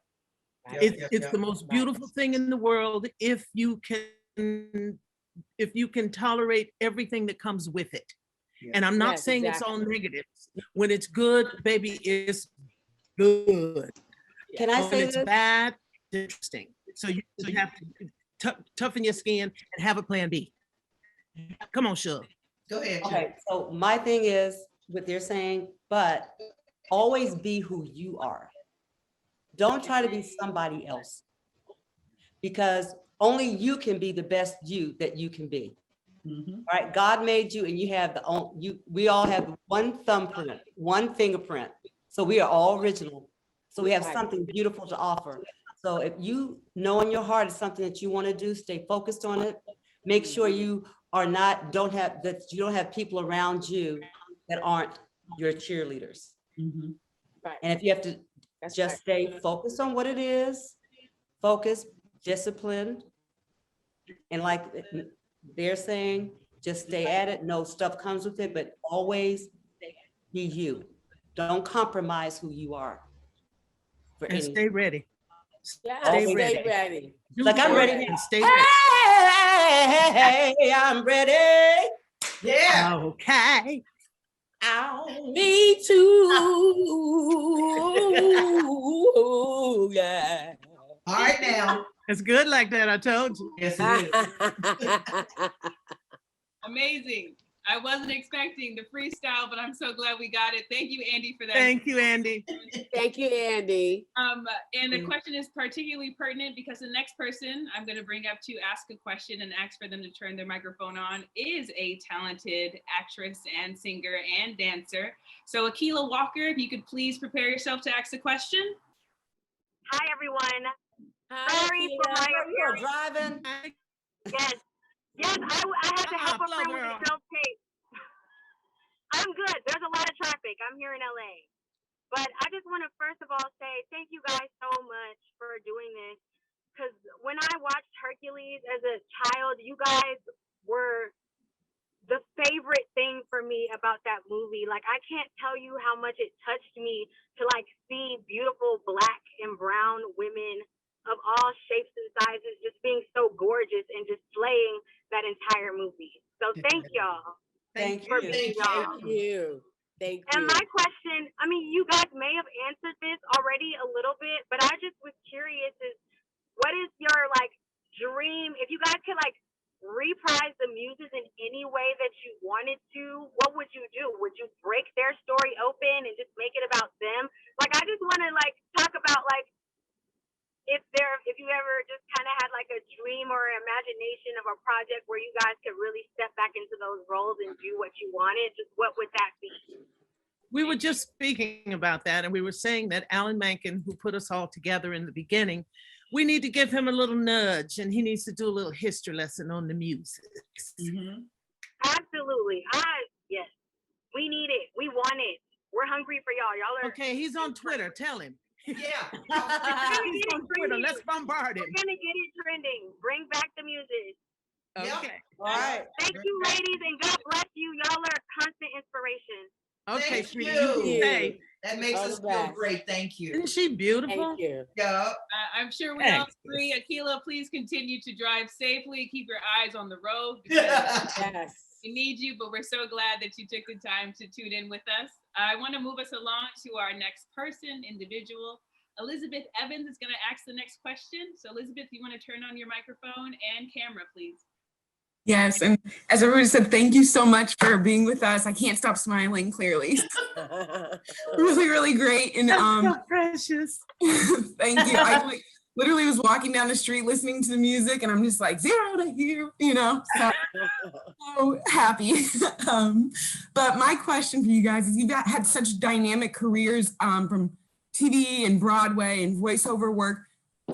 Speaker 5: Yep,
Speaker 3: It's
Speaker 5: yep,
Speaker 3: it's
Speaker 5: yep.
Speaker 3: the most beautiful thing in the world if you can tolerate everything that comes with it.
Speaker 5: Yeah.
Speaker 3: And I'm not
Speaker 4: Yes,
Speaker 3: saying
Speaker 4: exactly.
Speaker 3: it's all negative. When it's good, baby, it's good.
Speaker 2: Can I
Speaker 3: When
Speaker 2: say
Speaker 3: it's
Speaker 2: this?
Speaker 3: bad, it's interesting. So you have to toughen your skin and have a plan B. Come on, Shug.
Speaker 5: Go ahead, Cheryl.
Speaker 2: Okay, so my thing is what they're saying, but always be who you are. Don't try to be somebody else, because only you can be the best you that you can be.
Speaker 5: Mhm.
Speaker 2: All right, God made you, and you have we all have one thumbprint, one fingerprint. So we are all original. So we have
Speaker 4: Right.
Speaker 2: something beautiful to offer. So if you know in your heart is something that you want to do, stay focused on it. Make sure you don't have people around you that aren't your cheerleaders.
Speaker 5: Mhm.
Speaker 4: Right.
Speaker 2: And if you have to
Speaker 4: That's
Speaker 2: just
Speaker 4: right.
Speaker 2: stay focused on what it is, focus, discipline. And like they're saying, just stay at it. No, stuff comes with it, but always be you. Don't compromise who you are. For
Speaker 3: And
Speaker 2: any.
Speaker 3: stay ready.
Speaker 4: Yeah,
Speaker 2: Stay
Speaker 4: stay
Speaker 2: ready.
Speaker 4: ready.
Speaker 3: Do
Speaker 2: Like, I'm
Speaker 3: the work
Speaker 2: ready.
Speaker 3: and stay ready.
Speaker 2: Hey, I'm ready.
Speaker 5: Yeah.
Speaker 3: Okay.
Speaker 2: Ow.
Speaker 4: Me too. Yeah.
Speaker 5: All right now.
Speaker 3: It's good like that, I told you.
Speaker 5: Yes, it is.
Speaker 1: Amazing. I wasn't expecting the freestyle, but I'm so glad we got it. Thank you, Andy, for that.
Speaker 3: Thank you, Andy.
Speaker 4: Thank you, Andy.
Speaker 1: And the question is particularly pertinent because the next person I'm going to bring up to ask a question and ask for them to turn their microphone on is a talented actress and singer and dancer. So Akilah Walker, if you could please prepare yourself to ask the question.
Speaker 8: Hi, everyone.
Speaker 4: Hi,
Speaker 8: Sorry for
Speaker 4: Akilah.
Speaker 8: my
Speaker 2: You are
Speaker 8: appearance.
Speaker 2: driving.
Speaker 8: Yes. Yes, I had to help a
Speaker 3: Slow
Speaker 8: friend with
Speaker 3: girl.
Speaker 8: a self-tape. I'm good. There's a lot of traffic. I'm here in LA. But I just want to first of all say thank you guys so much for doing this. Because when I watched Hercules as a child, you guys were the favorite thing for me about that movie. Like, I can't tell you how much it touched me to like see beautiful black and brown women of all shapes and sizes just being so gorgeous and just slaying that entire movie. So thank y'all
Speaker 2: Thank
Speaker 8: for
Speaker 2: you.
Speaker 8: being y'all.
Speaker 4: Thank you. Thank
Speaker 8: And
Speaker 4: you.
Speaker 8: my question, I mean, you guys may have answered this already a little bit, but I just was curious is what is your like dream? If you guys could like reprise the Muses in any way that you wanted to, what would you do? Would you break their story open and just make it about them? Like, I just want to like talk about like if you ever just kind of had like a dream or imagination of a project where you guys could really step back into those roles and do what you wanted, just what would that be?
Speaker 3: We were just speaking about that, and we were saying that Alan Menken, who put us all together in the beginning, we need to give him a little nudge, and he needs to do a little history lesson on the Muses.
Speaker 8: Absolutely. Yes, we need it. We want it. We're hungry for y'all. Y'all are
Speaker 3: Okay, he's on Twitter. Tell him.
Speaker 5: Yeah.
Speaker 3: He's on Twitter. Let's bombard him.
Speaker 8: We're gonna get it trending. Bring back the Muses.
Speaker 3: Okay.
Speaker 2: All right.
Speaker 8: Thank you, ladies, and God bless you. Y'all are constant inspiration.
Speaker 3: Okay,
Speaker 5: Thank
Speaker 3: sweetie,
Speaker 5: you.
Speaker 3: you say.
Speaker 5: That makes
Speaker 4: All
Speaker 5: us
Speaker 4: the
Speaker 5: feel
Speaker 4: best.
Speaker 5: great. Thank you.
Speaker 3: Isn't she beautiful?
Speaker 4: Thank you.
Speaker 5: Yeah.
Speaker 1: I'm sure we all agree. Akilah, please continue to drive safely. Keep your eyes on the road because
Speaker 4: Yes.
Speaker 1: we need you, but we're so glad that you took the time to tune in with us. I want to move us along to our next person, individual. Elizabeth Evans is going to ask the next question. So Elizabeth, you want to turn on your microphone and camera, please?
Speaker 9: Yes, and as everybody said, thank you so much for being with us. I can't stop smiling, clearly. Really, really great. And
Speaker 3: so precious.
Speaker 9: thank you. I like, literally was walking down the street listening to the music, and I'm just like, 0 to here, you know, so happy. But my question for you guys is, you've had such dynamic careers from TV and Broadway and voiceover work.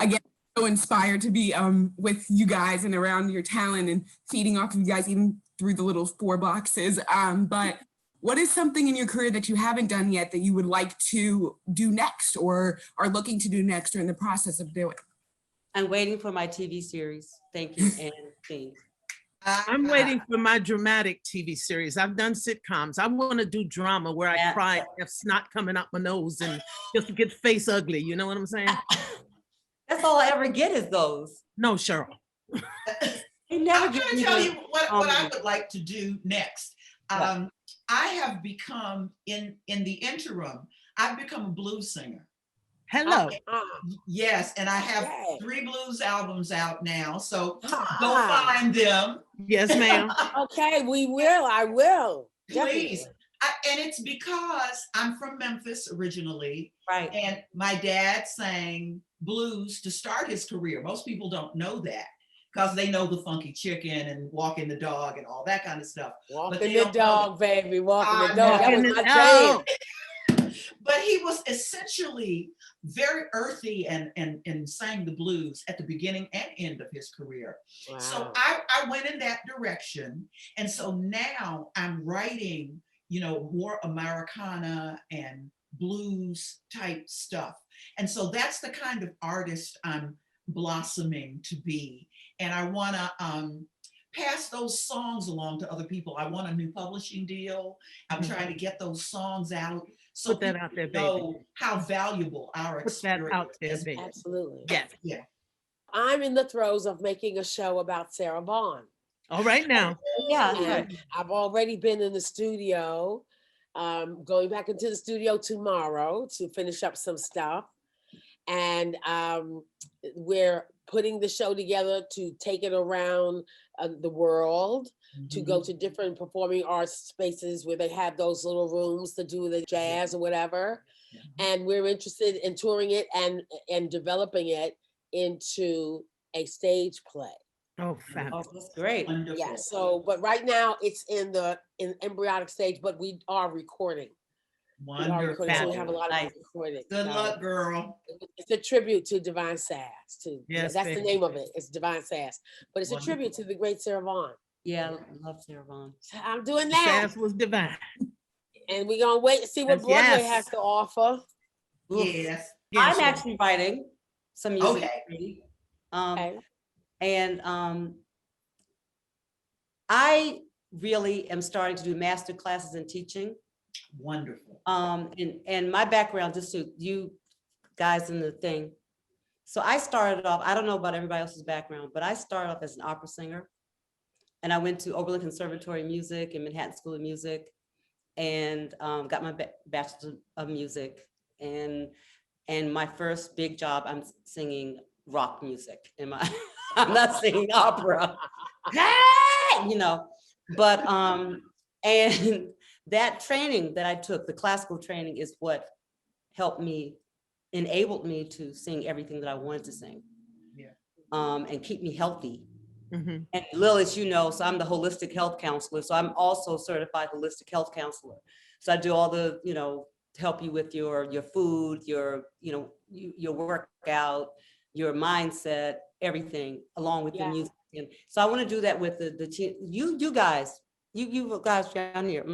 Speaker 9: I get so inspired to be with you guys and around your talent and feeding off of you guys, even through the little 4 boxes. But what is something in your career that you haven't done yet that you would like to do next, or are looking to do next, or in the process of doing?
Speaker 2: I'm waiting for my TV series. Thank you, and thanks.
Speaker 3: I'm waiting for my dramatic TV series. I've done sitcoms. I want to do drama where I cry and have snot coming out my nose and just get face ugly. You know what I'm saying?
Speaker 2: That's all I ever get is those.
Speaker 3: No, Cheryl.
Speaker 2: You never
Speaker 5: I'm
Speaker 2: get
Speaker 5: going to
Speaker 2: me
Speaker 5: tell
Speaker 2: those.
Speaker 5: you what I would like to do next. I have become, in the interim, I've become a blues singer.
Speaker 3: Hello.
Speaker 5: Yes, and I have
Speaker 4: Yay.
Speaker 5: 3 blues albums out now, so go find them.
Speaker 3: Yes, ma'am.
Speaker 4: Okay, we will. I will.
Speaker 5: Please. And it's because I'm from Memphis originally,
Speaker 2: Right.
Speaker 5: and my dad sang blues to start his career. Most people don't know that because they know the Funky Chicken and Walking the Dog and all that kind of stuff.
Speaker 4: Walking the dog, baby. Walking the
Speaker 5: I
Speaker 4: dog. That
Speaker 5: know.
Speaker 4: was my jam.
Speaker 5: But he was essentially very earthy and sang the blues at the beginning and end of his career.
Speaker 4: Wow.
Speaker 5: So I went in that direction. And so now I'm writing, you know, more Americana and blues type stuff. And so that's the kind of artist I'm blossoming to be. And I want to pass those songs along to other people. I want a new publishing deal. I'm trying to get those songs out so
Speaker 3: Put that out there, baby.
Speaker 5: know how valuable our
Speaker 3: Put that
Speaker 5: experience
Speaker 3: out there,
Speaker 5: has
Speaker 3: baby.
Speaker 5: been.
Speaker 4: Absolutely.
Speaker 3: Yes.
Speaker 5: Yeah.
Speaker 4: I'm in the throes of making a show about Sarah Vaughan.
Speaker 3: All right now.
Speaker 2: Yeah.
Speaker 4: And I've already been in the studio, going back into the studio tomorrow to finish up some stuff. And we're putting the show together to take it around the world, to go to different performing arts spaces where they have those little rooms to do the jazz or whatever. And we're interested in touring it and developing it into a stage play.
Speaker 3: Oh, fabulous.
Speaker 2: Oh, that's great.
Speaker 5: Wonderful.
Speaker 4: Yeah, so, but right now it's in embryonic stage, but we are recording. We are
Speaker 5: Wonderful.
Speaker 4: recording, so we have a lot of
Speaker 2: Nice.
Speaker 4: recording.
Speaker 5: Good luck, girl.
Speaker 4: It's a tribute to Divine Sass.
Speaker 3: Yes,
Speaker 4: That's the
Speaker 3: baby.
Speaker 4: name of it. It's Divine Sass. But it's a
Speaker 5: Wonderful.
Speaker 4: tribute to the great Sarah Vaughan.
Speaker 2: Yeah, I love Sarah Vaughan.
Speaker 4: So I'm doing that.
Speaker 3: Sass was divine.
Speaker 4: And we're going to wait and see what
Speaker 3: Yes,
Speaker 4: Broadway
Speaker 3: yes.
Speaker 4: has to offer.
Speaker 5: Yes.
Speaker 3: Yes,
Speaker 2: I'm actually writing some music.
Speaker 5: Okay.
Speaker 4: Okay.
Speaker 2: And I really am starting to do master classes in teaching.
Speaker 5: Wonderful.
Speaker 2: And my background, just so you guys in the thing. So I started off, I don't know about everybody else's background, but I started off as an opera singer. And I went to Oberlin Conservatory of Music and Manhattan School of Music and got my bachelor's of music. And my first big job, I'm singing rock music. I'm not singing opera. You know, but and that training that I took, the classical training, is what helped me, enabled me to sing everything that I wanted to sing.
Speaker 5: Yeah.
Speaker 2: And keep me healthy.
Speaker 3: Mhm.
Speaker 2: And Lillias, you know, so I'm the holistic health counselor. So I'm also certified holistic health counselor. So I do all the, you know, help you with your food, your, you know, your workout, your mindset, everything, along with the music. And so I want to do that with you guys down here,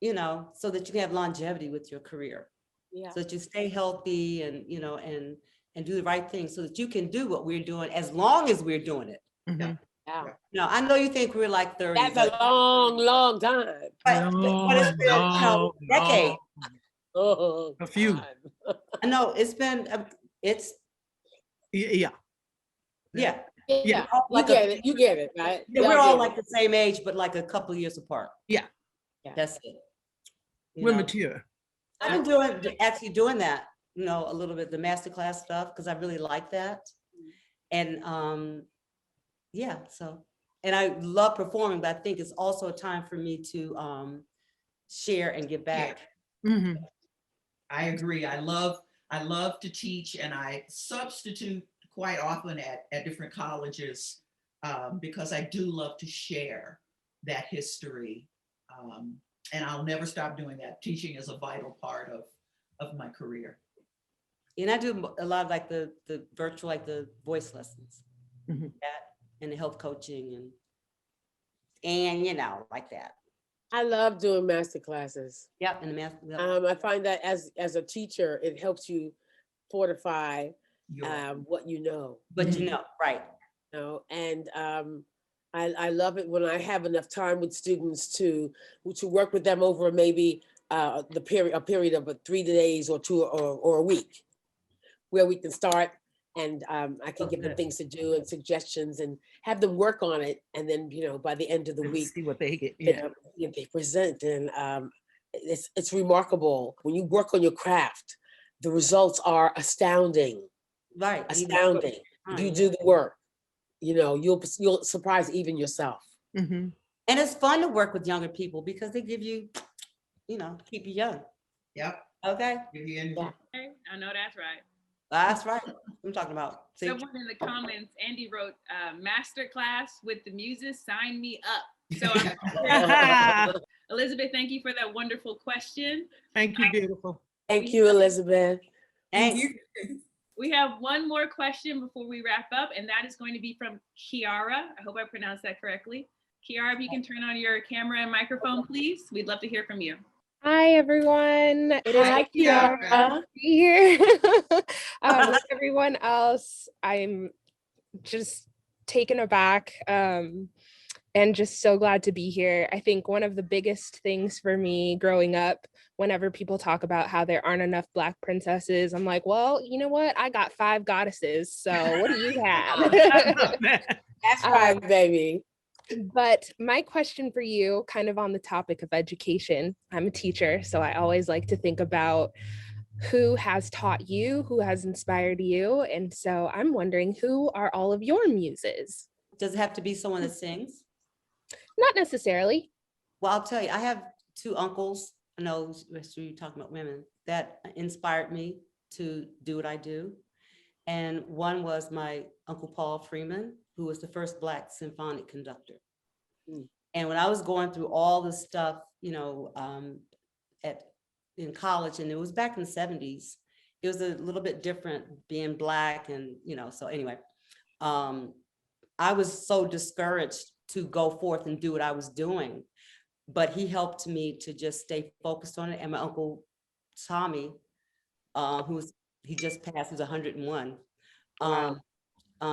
Speaker 2: you know, so that you can have longevity with your career.
Speaker 4: Yeah.
Speaker 2: So that you stay healthy and, you know, and do the right thing so that you can do what we're doing as long as we're doing it.
Speaker 3: Mhm.
Speaker 4: Yeah.
Speaker 2: No, I know you think we're like 30.
Speaker 4: That's a long, long time.
Speaker 2: But it's been, you know, decade.
Speaker 4: Oh,
Speaker 3: A few.
Speaker 4: God.
Speaker 2: I know it's been,
Speaker 3: Yeah.
Speaker 2: yeah.
Speaker 4: Yeah,
Speaker 2: Like
Speaker 4: you get it, right?
Speaker 2: Yeah, we're all like the same age, but like a couple of years apart.
Speaker 3: Yeah.
Speaker 2: That's it. You
Speaker 3: We're
Speaker 2: know?
Speaker 3: mature.
Speaker 2: I've been actually doing that, you know, a little bit, the masterclass stuff, because I really like that. And yeah, so, and I love performing, but I think it's also a time for me to share and give back.
Speaker 3: Mhm.
Speaker 5: I agree. I love to teach, and I substitute quite often at different colleges because I do love to share that history. And I'll never stop doing that. Teaching is a vital part of my career.
Speaker 2: And I do a lot of like the virtual, like the voice lessons,
Speaker 3: Mhm.
Speaker 2: that, and the health coaching and you know, like that.
Speaker 4: I love doing master classes.
Speaker 2: Yep, and the math.
Speaker 4: I find that as a teacher, it helps you fortify what you know.
Speaker 2: But you know, right.
Speaker 4: You know, and I love it when I have enough time with students to work with them over maybe a period of 3 days or 2 or a week, where we can start and I can give them things to do and suggestions and have them work on it, and then, you know, by the end of the week,
Speaker 3: See what they get.
Speaker 4: you
Speaker 3: Yeah.
Speaker 4: know, they present, and it's remarkable when you work on your craft. The results are astounding.
Speaker 2: Right.
Speaker 4: Astounding. If you do the work, you know, you'll surprise even yourself.
Speaker 3: Mhm.
Speaker 2: And it's fun to work with younger people because they give you, you know, keep you young.
Speaker 5: Yep.
Speaker 2: Okay.
Speaker 5: Give you energy.
Speaker 4: Yeah.
Speaker 1: Okay, I know that's right.
Speaker 2: That's right. I'm talking about. See?
Speaker 1: Someone in the comments, Andy wrote, master class with the Muses, sign me up. So Elizabeth, thank you for that wonderful question.
Speaker 3: Thank you, beautiful.
Speaker 4: Thank you, Elizabeth.
Speaker 2: Thank
Speaker 9: you.
Speaker 1: We have one more question before we wrap up, and that is going to be from Kiara. I hope I pronounced that correctly. Kiara, if you can turn on your camera and microphone, please. We'd love to hear from you.
Speaker 10: Hi, everyone. It is
Speaker 4: Hi, Kiara.
Speaker 10: here. Like everyone else, I'm just taken aback and just so glad to be here. I think one of the biggest things for me growing up, whenever people talk about how there aren't enough Black princesses, I'm like, well, you know what? I got 5 goddesses. So what do you have?
Speaker 4: That's right, baby.
Speaker 10: But my question for you, kind of on the topic of education, I'm a teacher, so I always like to think about who has taught you, who has inspired you. And so I'm wondering, who are all of your muses?
Speaker 2: Does it have to be someone that sings?
Speaker 10: Not necessarily.
Speaker 2: Well, I'll tell you, I have 2 uncles. I know you're talking about women that inspired me to do what I do. And one was my Uncle Paul Freeman, who was the first Black symphonic conductor. And when I was going through all this stuff, you know, in college, and it was back in the 70s, it was a little bit different being Black, and so anyway, I was so discouraged to go forth and do what I was doing, but he helped me to just stay focused on it. And my uncle Tommy, he just passed, he was 101.
Speaker 4: Wow.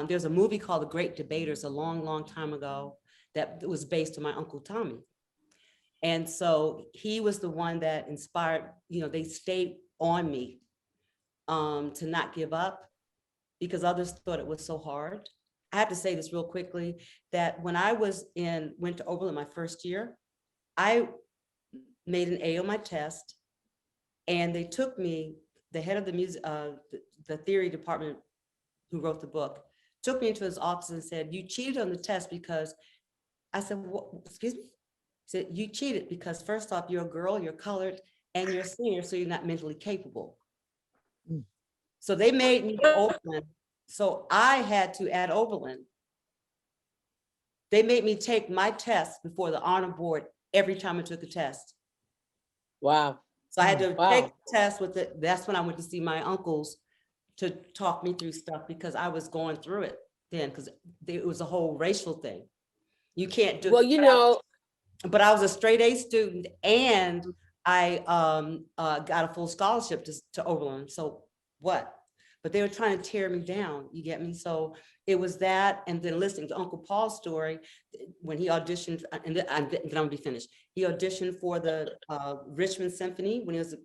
Speaker 2: There's a movie called The Great Debaters a long time ago that was based on my Uncle Tommy. And so he was the one that inspired, they stayed on me to not give up because others thought it was so hard. I have to say this real quickly, that when I went to Oberlin my first year, I made an A on my test, and they took me, the head of the music, the theory department who wrote the book, took me into his office and said, "You cheated on the test because," I said, "What, excuse me?" He said, "You cheated because first off, you're a girl, you're colored, and you're a senior, so you're not mentally capable." So they made me Oberlin. So I had to, at Oberlin, they made me take my test before the honor board every time I took a test.
Speaker 4: Wow.
Speaker 2: So I had to
Speaker 4: Wow.
Speaker 2: take the test with it. That's when I went to see my uncles to talk me through stuff, because I was going through it then, because it was a whole racial thing. You can't do.
Speaker 4: Well,
Speaker 2: but I was a straight A student, and I got a full scholarship to Oberlin. So what? But they were trying to tear me down. You get me? So it was that, and then listening to Uncle Paul's story when he auditioned, and then I'm gonna be finished. He auditioned for the Richmond Symphony when he was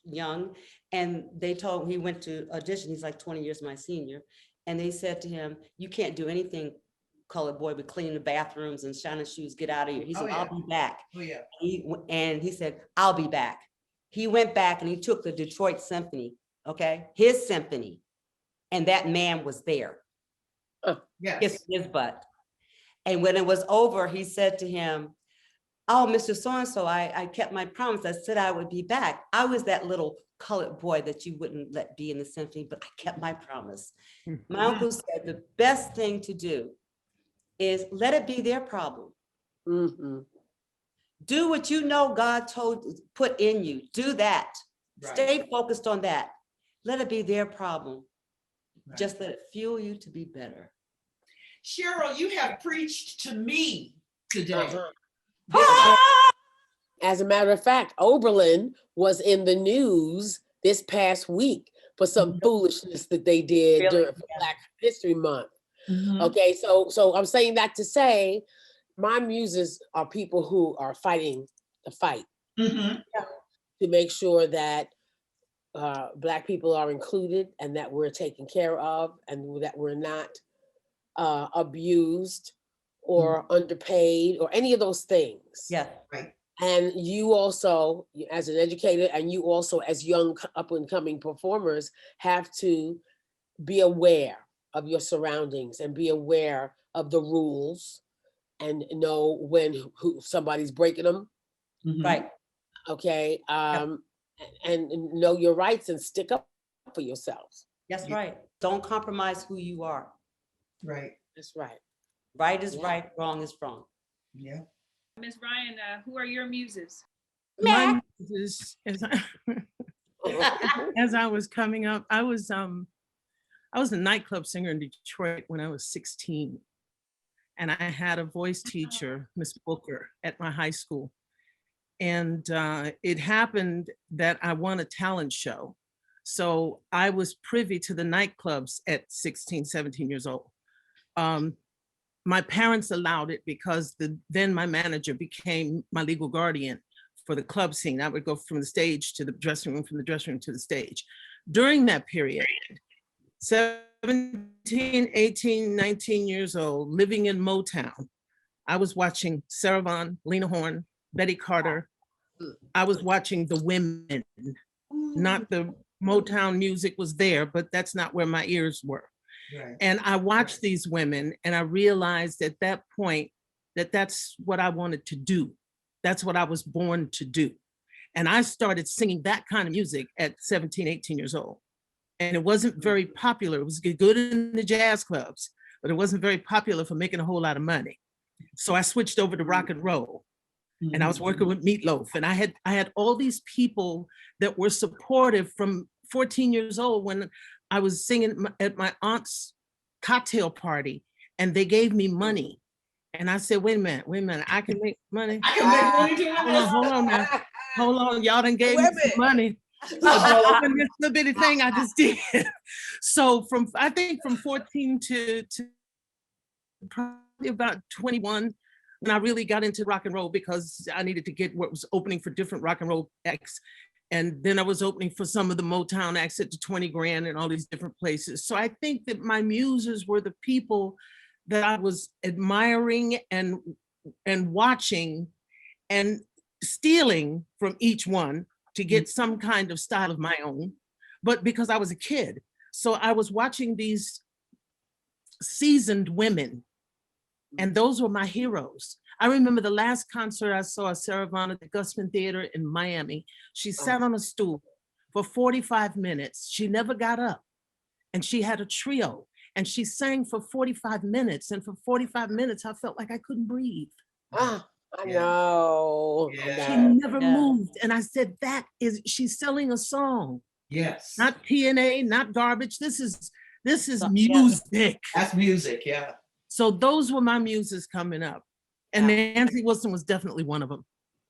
Speaker 2: young, and they told him, he went to audition. He's like 20 years my senior, and they said to him, "You can't do anything, colored boy, but clean the bathrooms and shining shoes. Get out of here." He said, "I'll be back."
Speaker 5: Oh, yeah.
Speaker 2: He said, "I'll be back." He went back and he took the Detroit Symphony, okay, his symphony, and that man was there.
Speaker 5: Yes.
Speaker 2: His butt. And when it was over, he said to him, "Oh, Mr. So-and-so, I kept my promise. I said I would be back. I was that little colored boy that you wouldn't let be in the symphony, but I kept my promise." My uncle said the best thing to do is let it be their problem.
Speaker 4: Mm-hmm.
Speaker 2: Do what you know God put in you. Do that.
Speaker 5: Right.
Speaker 2: Stay focused on that. Let it be their problem.
Speaker 5: Right.
Speaker 2: Just let it fuel you to be better.
Speaker 5: Cheryl, you have preached to me today.
Speaker 4: As a matter of fact, Oberlin was in the news this past week for some foolishness that they did
Speaker 2: Really?
Speaker 4: during Black History Month.
Speaker 5: Mhm.
Speaker 4: Okay, so I'm saying that to say, my muses are people who are fighting the fight
Speaker 5: Mhm.
Speaker 4: to make sure that Black people are included and that we're taken care of and that we're not abused or underpaid or any of those things.
Speaker 2: Yeah.
Speaker 5: Right.
Speaker 4: And you also, as an educator, and you also as young up and coming performers, have to be aware of your surroundings and be aware of the rules and know when somebody's breaking them.
Speaker 5: Mhm.
Speaker 2: Right.
Speaker 4: Okay. And know your rights and stick up for yourselves.
Speaker 2: That's right. Don't compromise who you are.
Speaker 5: Right.
Speaker 4: That's right.
Speaker 2: Right is
Speaker 4: Yeah.
Speaker 2: right, wrong is wrong.
Speaker 5: Yeah.
Speaker 1: Ms. Ryan, who are your muses?
Speaker 3: My muses, as I was coming up, I was a nightclub singer in Detroit when I was 16. And I had a voice teacher, Miss Booker, at my high school. And it happened that I won a talent show. So I was privy to the nightclubs at 16, 17 years old. My parents allowed it because then my manager became my legal guardian for the club scene. I would go from the stage to the dressing room, from the dressing room to the stage. During that period, 17, 18, 19 years old, living in Motown, I was watching Sarah Vaughan, Lena Horne, Betty Carter. I was watching the women, not the Motown music was there, but that's not where my ears were.
Speaker 5: Right.
Speaker 3: And I watched these women and I realized at that point that that's what I wanted to do. That's what I was born to do. And I started singing that kind of music at 17, 18 years old. And it wasn't very popular. It was good in the jazz clubs, but it wasn't very popular for making a whole lot of money. So I switched over to rock and roll. And I was working with Meatloaf. And I had all these people that were supportive from 14 years old when I was singing at my aunt's cocktail party, and they gave me money. And I said, wait a minute, I can make money.
Speaker 5: I can make money doing this.
Speaker 3: Hold on now. Hold on, y'all done gave me
Speaker 2: Wait a
Speaker 3: some money. So this little bitty thing I just did. So I think from 14 to probably about 21, when I really got into rock and roll, because I needed to get what was opening for different rock and roll acts. And then I was opening for some of the Motown acts at the 20 grand and all these different places. So I think that my muses were the people that I was admiring and watching and stealing from each one to get some kind of style of my own, but because I was a kid. So I was watching these seasoned women, and those were my heroes. I remember the last concert I saw Sarah Vaughan at the Gusman Theater in Miami. She sat on a stool for 45 minutes. She never got up, and she had a trio, and she sang for 45 minutes. And for 45 minutes, I felt like I couldn't breathe.
Speaker 4: I know.
Speaker 5: Yeah.
Speaker 3: She never moved. And I said, she's selling a song.
Speaker 5: Yes.
Speaker 3: Not TNA, not garbage. This is music.
Speaker 5: That's music, yeah.
Speaker 3: So those were my muses coming up. And Nancy Wilson was definitely one of them.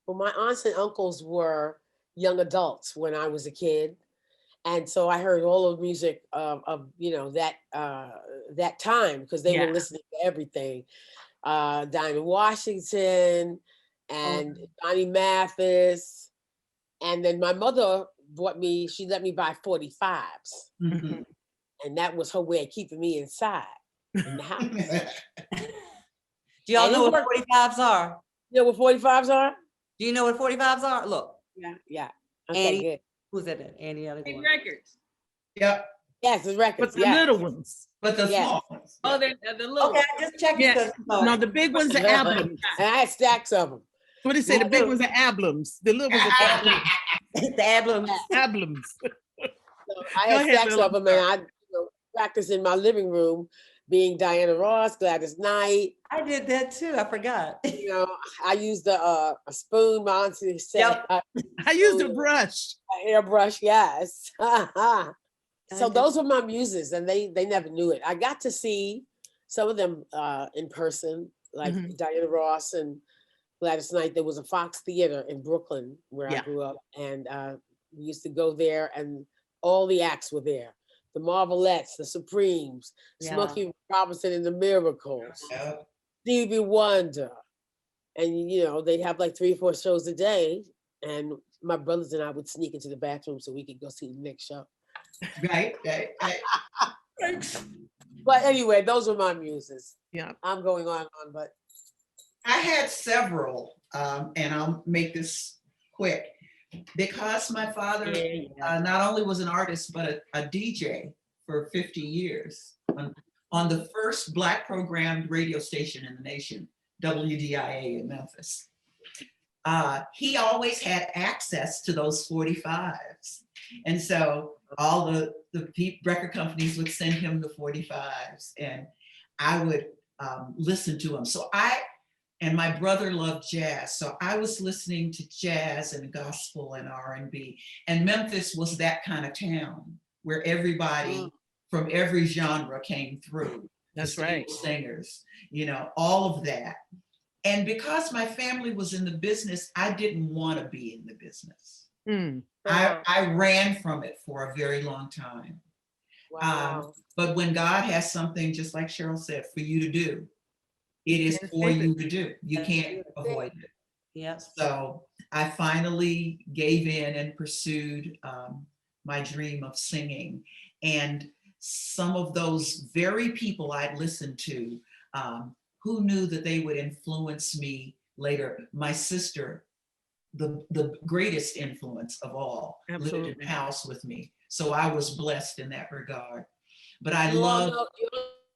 Speaker 4: Well, my aunts and uncles were young adults when I was a kid. And so I heard all of the music of that time, because they were listening to everything. Dinah Washington and Johnny Mathis. And then my mother she let me buy 45s.
Speaker 5: Mm-hmm.
Speaker 4: And that was her way of keeping me inside in the house.
Speaker 2: Do y'all know what 45s are?
Speaker 4: You know what 45s are?
Speaker 2: Do you know what 45s are? Look.
Speaker 4: Yeah. Okay,
Speaker 2: Annie,
Speaker 4: good.
Speaker 2: who's that? Annie, other
Speaker 1: Big
Speaker 2: one.
Speaker 1: records.
Speaker 5: Yep.
Speaker 4: Yes, it's records.
Speaker 3: But the little ones.
Speaker 5: But the small ones.
Speaker 1: Oh, they're the little
Speaker 2: Okay, I just checked because
Speaker 3: No, the big ones are albums.
Speaker 4: And I had stacks of them.
Speaker 3: What do you say? The big ones are albums. The little ones are albums.
Speaker 2: the albums.
Speaker 3: Albums.
Speaker 4: So I had stacks of them, and I practiced in my living room, being Diana Ross, Gladys Knight.
Speaker 2: I did that too. I forgot.
Speaker 4: I used a spoon. My auntie said.
Speaker 2: Yep.
Speaker 3: I used a brush.
Speaker 4: A hairbrush, yes. So those were my muses, and they never knew it. I got to see some of them in person, like Diana Ross and Gladys Knight. There was a Fox Theater in Brooklyn where I grew up, and we used to go there, and all the acts were there. The Marvelettes, the Supremes, Smokey Robinson and the Miracles, Stevie Wonder. And, they'd have like 3 or 4 shows a day. And my brothers and I would sneak into the bathroom so we could go see the next show.
Speaker 5: Right.
Speaker 4: But anyway, those were my muses.
Speaker 3: Yeah.
Speaker 4: I'm going on, but.
Speaker 5: I had several, and I'll make this quick. Because my father not only was an artist, but a DJ for 50 years on the first Black programmed radio station in the nation, WDIA in Memphis. He always had access to those 45s. And so all the record companies would send him the 45s, and I would listen to them. And my brother loved jazz. So I was listening to jazz and gospel and R&B. And Memphis was that kind of town where everybody from every genre came through.
Speaker 3: That's right.
Speaker 5: Singers, all of that. And because my family was in the business, I didn't want to be in the business. I ran from it for a very long time.
Speaker 4: Wow.
Speaker 5: But when God has something, just like Cheryl said, for you to do, it is for you to do. You can't avoid it.
Speaker 2: Yes.
Speaker 5: So I finally gave in and pursued my dream of singing. And some of those very people I'd listened to, who knew that they would influence me later? My sister, the greatest influence of all, lived in the house with me. So I was blessed in that regard. But I love.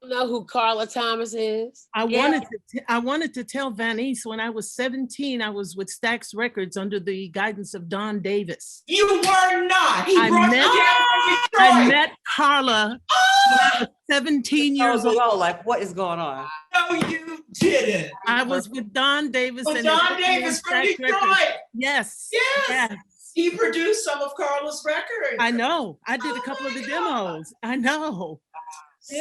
Speaker 4: You know who Carla Thomas is?
Speaker 3: I wanted to tell Vanéese when I was 17, I was with Stax Records under the guidance of Don Davis.
Speaker 5: You were not.
Speaker 3: I met Carla when I was 17 years old.
Speaker 2: Like, what is going on?
Speaker 5: No, you didn't.
Speaker 3: I was with Don Davis.
Speaker 5: Don Davis from Detroit.
Speaker 3: Yes.
Speaker 5: He produced some of Carla's records.
Speaker 3: I know. I did a couple of the demos. I know.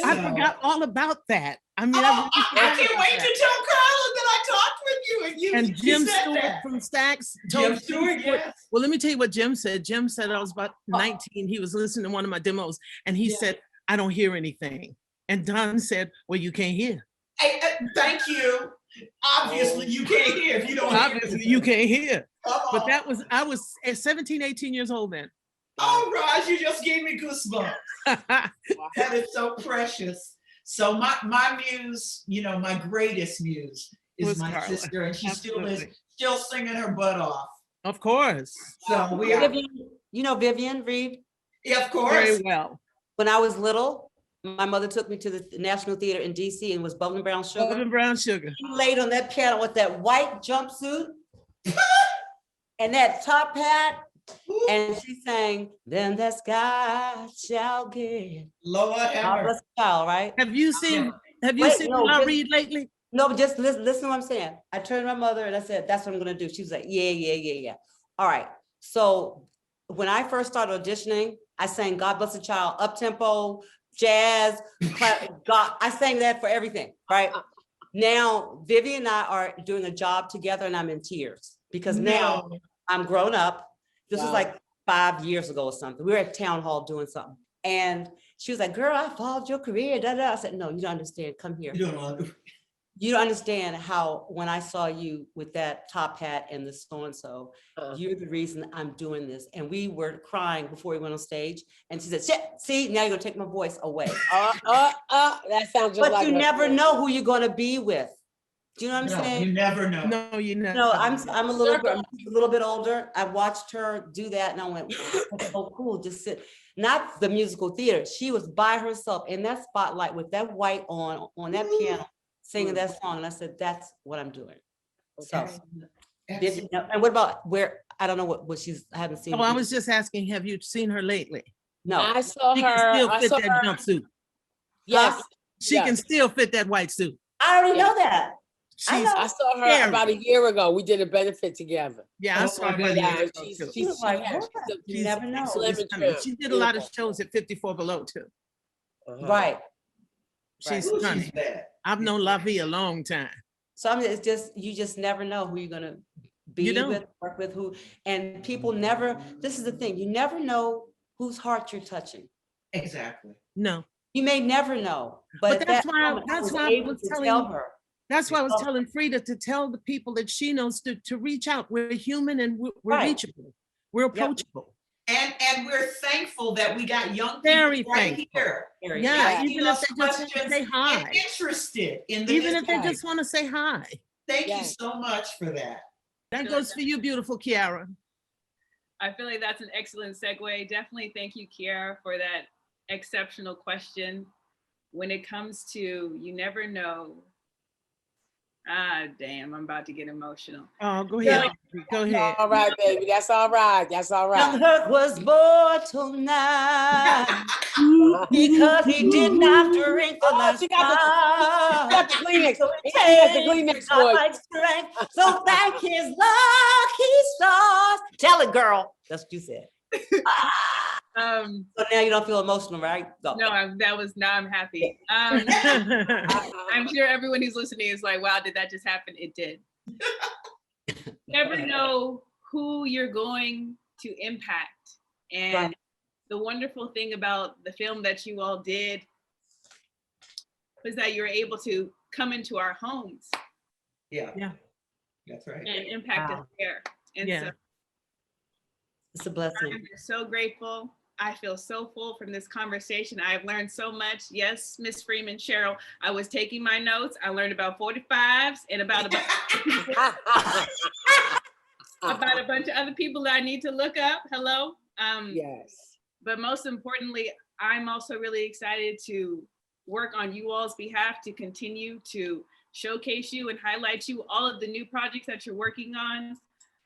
Speaker 3: I forgot all about that. I mean,
Speaker 5: I can't wait to tell Carla that I talked with you
Speaker 3: and Jim
Speaker 5: said
Speaker 3: Stewart
Speaker 5: that.
Speaker 3: from Stax.
Speaker 5: Jim Stewart, yes.
Speaker 3: Well, let me tell you what Jim said. Jim said I was about 19. He was listening to one of my demos and he said, I don't hear anything. And Don said, well, you can't hear.
Speaker 5: Hey, thank you. Obviously, you can't hear if you don't hear.
Speaker 3: Obviously, you can't hear. But I was 17, 18 years old then.
Speaker 5: Oh, Roz, you just gave me goosebumps. That is so precious. So my muse, my greatest muse is my Carla. Sister, and she still singing her butt off.
Speaker 3: Of course.
Speaker 2: So Vivian, you know Vivian Reed?
Speaker 5: Yeah, of course.
Speaker 3: Very well.
Speaker 2: When I was little, my mother took me to the National Theater in DC and was Bubbling Brown Sugar.
Speaker 3: Bubbling Brown Sugar.
Speaker 2: She laid on that piano with that white jumpsuit and that top hat. And she sang, then the sky shall get
Speaker 5: lower hammer.
Speaker 2: Child, right?
Speaker 3: Have you seen Ma Reed lately?
Speaker 2: No, but just listen to what I'm saying. I turned to my mother and I said, that's what I'm gonna do. She was like, yeah. All right. So when I first started auditioning, I sang God Bless the Child, up-tempo, jazz, God. I sang that for everything, right? Now, Vivian and I are doing a job together and I'm in tears because now I'm grown up. This was like 5 years ago or something. We were at town hall doing something. And she was like, girl, I followed your career. I said, no, you don't understand. Come here. You don't understand how when I saw you with that top hat and the so-and-so, you're the reason I'm doing this. And we were crying before we went on stage. And she said, shit, see, now you're gonna take my voice away.
Speaker 4: That sounds just
Speaker 2: but
Speaker 4: like
Speaker 2: you never know who you're gonna be with. Do you know what I'm saying?
Speaker 5: You never know.
Speaker 3: No, you never.
Speaker 2: No, I'm a little bit older. I watched her do that and I went, that's so cool. Just sit, not the musical theater. She was by herself in that spotlight with that white on that piano, singing that song. And I said, that's what I'm doing. So, and what about I don't know what she's, I haven't seen.
Speaker 3: Oh, I was just asking, have you seen her lately?
Speaker 2: No.
Speaker 4: I saw
Speaker 3: she
Speaker 4: her.
Speaker 3: Can still fit that jumpsuit.
Speaker 4: Yes.
Speaker 3: She can still fit that white suit.
Speaker 2: I already know that.
Speaker 4: I saw her about a year ago. We did a benefit together.
Speaker 3: Yeah, I saw her.
Speaker 4: Yeah,
Speaker 2: she's like, you never know.
Speaker 3: She did a lot of shows at 54 Below too.
Speaker 2: Right.
Speaker 3: She's stunning. I've known La Vie a long time.
Speaker 2: So I mean, it's just, you just never know who you're gonna be with, work with, who, and people never, this is the thing, you never know whose heart you're touching.
Speaker 5: Exactly.
Speaker 3: No.
Speaker 2: You may never know, but
Speaker 3: that's why I was telling her. That's why I was telling Frida to tell the people that she knows to reach out. We're human and we're reachable. We're approachable.
Speaker 5: And we're thankful that we got young people right here.
Speaker 3: Yeah, even if they just want to say hi.
Speaker 5: Interested in
Speaker 3: even if they just want to say hi.
Speaker 5: Thank you so much for that.
Speaker 3: That goes for you, beautiful Kiara.
Speaker 1: I feel like that's an excellent segue. Definitely thank you, Kiara, for that exceptional question. When it comes to, you never know. Damn, I'm about to get emotional.
Speaker 3: Oh, go ahead. Go ahead.
Speaker 4: All right, baby. That's all right. That's all right.
Speaker 2: Young Herc was born tonight because he did not drink the last
Speaker 4: She got the Kleenex. She got the Kleenex boy.
Speaker 2: So thank his lucky stars. Tell it, girl. That's what you said. So now you don't feel emotional, right? Go.
Speaker 1: No, now I'm happy. I'm sure everyone who's listening is like, wow, did that just happen? It did. Never know who you're going to impact. And the wonderful thing about the film that you all did was that you were able to come into our homes.
Speaker 5: Yeah. That's right.
Speaker 1: And impact us there. And so
Speaker 2: it's a blessing.
Speaker 1: I'm so grateful. I feel so full from this conversation. I've learned so much. Yes, Miss Freeman, Cheryl, I was taking my notes. I learned about 45s and about a bunch of other people that I need to look up. Hello.
Speaker 4: Yes.
Speaker 1: But most importantly, I'm also really excited to work on you all's behalf to continue to showcase you and highlight you, all of the new projects that you're working on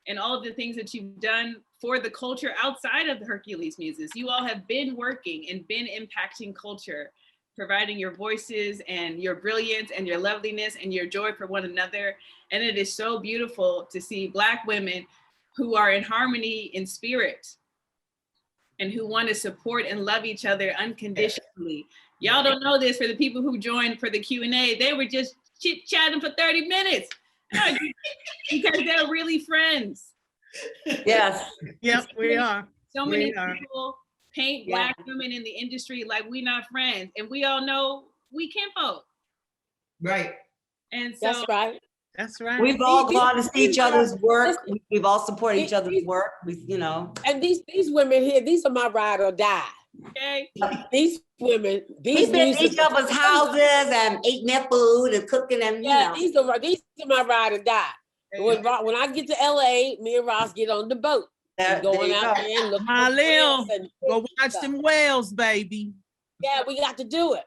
Speaker 1: and all of the things that you've done for the culture outside of the Hercules Muses. You all have been working and been impacting culture, providing your voices and your brilliance and your loveliness and your joy for one another. And it is so beautiful to see Black women who are in harmony in spirit and who want to support and love each other unconditionally. Y'all don't know this. For the people who joined for the Q&A, they were just chit-chatting for 30 minutes because they're really friends.
Speaker 2: Yes.
Speaker 3: Yep, we are.
Speaker 1: So many
Speaker 3: We are.
Speaker 1: people paint Black women in the industry like we not friends, and we all know we can't vote.
Speaker 5: Right.
Speaker 1: And so
Speaker 4: That's right.
Speaker 3: That's right.
Speaker 2: We've all gone to see each other's work. We've all supported each other's work.
Speaker 4: And these women here, these are my ride or die.
Speaker 1: Okay.
Speaker 4: These women,
Speaker 2: We've been to each other's houses and eating their food and cooking and
Speaker 4: these are my ride or die. When I get to LA, me and Roz get on the boat. Going out there and looking
Speaker 3: My
Speaker 4: for
Speaker 3: Lil,
Speaker 4: friends
Speaker 3: go watch them whales, baby.
Speaker 4: Yeah, we got to do it.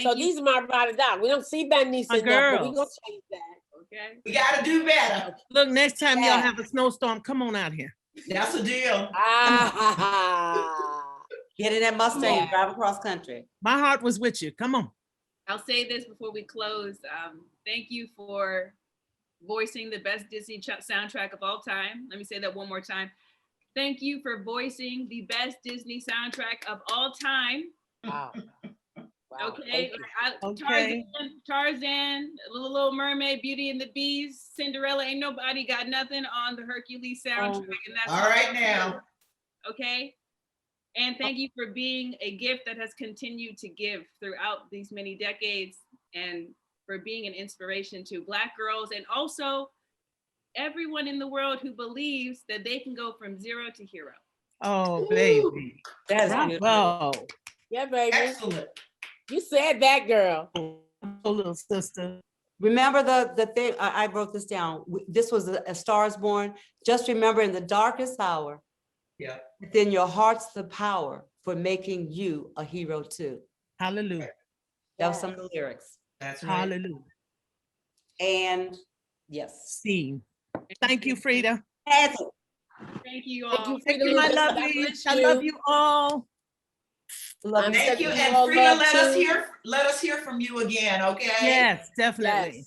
Speaker 4: So these are my ride or die. We don't see Vanéese enough, but we gonna change that.
Speaker 1: Okay.
Speaker 5: We gotta do better.
Speaker 3: Look, next time y'all have a snowstorm, come on out here.
Speaker 5: That's a deal.
Speaker 2: Get in that Mustang, drive across country.
Speaker 3: My heart was with you. Come on.
Speaker 1: I'll say this before we close. Thank you for voicing the best Disney soundtrack of all time. Let me say that one more time. Thank you for voicing the best Disney soundtrack of all time.
Speaker 4: Wow.
Speaker 1: Okay.
Speaker 3: Okay.
Speaker 1: Tarzan, Little Mermaid, Beauty and the Beast, Cinderella. Ain't nobody got nothing on the Hercules soundtrack. And that's
Speaker 5: all right now.
Speaker 1: Okay. And thank you for being a gift that has continued to give throughout these many decades, and for being an inspiration to Black girls and also everyone in the world who believes that they can go from zero to hero.
Speaker 3: Oh, baby.
Speaker 2: That's
Speaker 3: beautiful.
Speaker 4: Yeah, baby.
Speaker 5: Excellent.
Speaker 4: You said that, girl.
Speaker 3: Oh, little sister.
Speaker 2: Remember the thing, I wrote this down. This was A Star is Born. Just remember, in the darkest hour, within your heart's the power for making you a hero too.
Speaker 3: Hallelujah.
Speaker 2: That was some of the lyrics.
Speaker 5: That's right.
Speaker 3: Hallelujah.
Speaker 2: And yes.
Speaker 3: See. Thank you, Frida.
Speaker 1: Thank you all.
Speaker 4: Thank you,
Speaker 3: Thank
Speaker 4: Frida.
Speaker 3: you, I
Speaker 4: Lucas.
Speaker 3: love
Speaker 4: God
Speaker 3: you.
Speaker 4: bless
Speaker 3: I love you all.
Speaker 5: Thank you. And
Speaker 4: all
Speaker 5: Frida,
Speaker 4: love
Speaker 5: let us hear from you again, okay?
Speaker 3: Yes, definitely.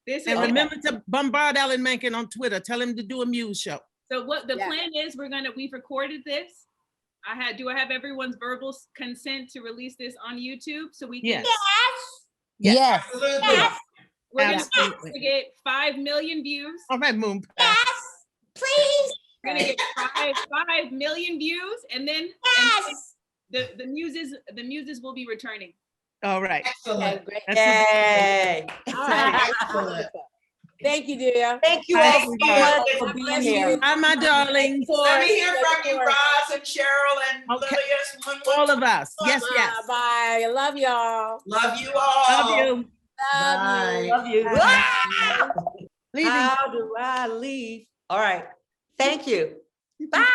Speaker 1: This
Speaker 3: And
Speaker 1: is
Speaker 3: remember to bombard Alan Menken on Twitter. Tell him to do a Muse show.
Speaker 1: So what the plan is, we've recorded this. Do I have everyone's verbal consent to release this on YouTube so we can?
Speaker 4: Yes.
Speaker 5: Absolutely.
Speaker 1: We're gonna get 5 million views.
Speaker 3: All right, Moon.
Speaker 2: Please.
Speaker 1: We're gonna get 5 million views, and then the muses will be returning.
Speaker 3: All right.
Speaker 5: Excellent.
Speaker 4: Great.
Speaker 2: Yay.
Speaker 4: All right. Thank you, dear.
Speaker 2: Thank you all so much for being here.
Speaker 3: Hi, my darlings.
Speaker 5: Let me hear from you, Roz and Cheryl and Lillias.
Speaker 3: All of us. Yes, yes.
Speaker 4: Bye. I love y'all.
Speaker 5: Love you all.
Speaker 3: Love you.
Speaker 5: Bye.
Speaker 2: Love you.
Speaker 3: Bye. Leaving.
Speaker 2: How do I leave? All right. Thank you. Bye.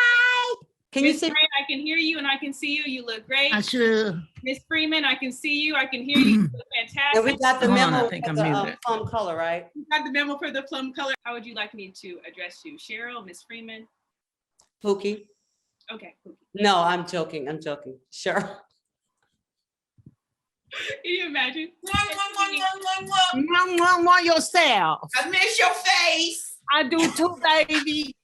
Speaker 2: Can you
Speaker 1: Miss
Speaker 2: see?
Speaker 1: Freeman, I can hear you and I can see you. You look great.
Speaker 3: I should.
Speaker 1: Miss Freeman, I can see you. I can hear you. You look fantastic.
Speaker 2: And we got the
Speaker 3: Hold on,
Speaker 2: memo
Speaker 3: I think
Speaker 2: for
Speaker 3: I'm
Speaker 2: the
Speaker 3: muted.
Speaker 2: plum color, right?
Speaker 1: You got the memo for the plum color. How would you like me to address you? Cheryl, Miss Freeman?
Speaker 2: Pookie?
Speaker 1: Okay. Pookie.
Speaker 2: No, I'm joking. Sure.
Speaker 1: Can you imagine?
Speaker 3: Want yourself.
Speaker 5: I miss your face.
Speaker 3: I do too, baby.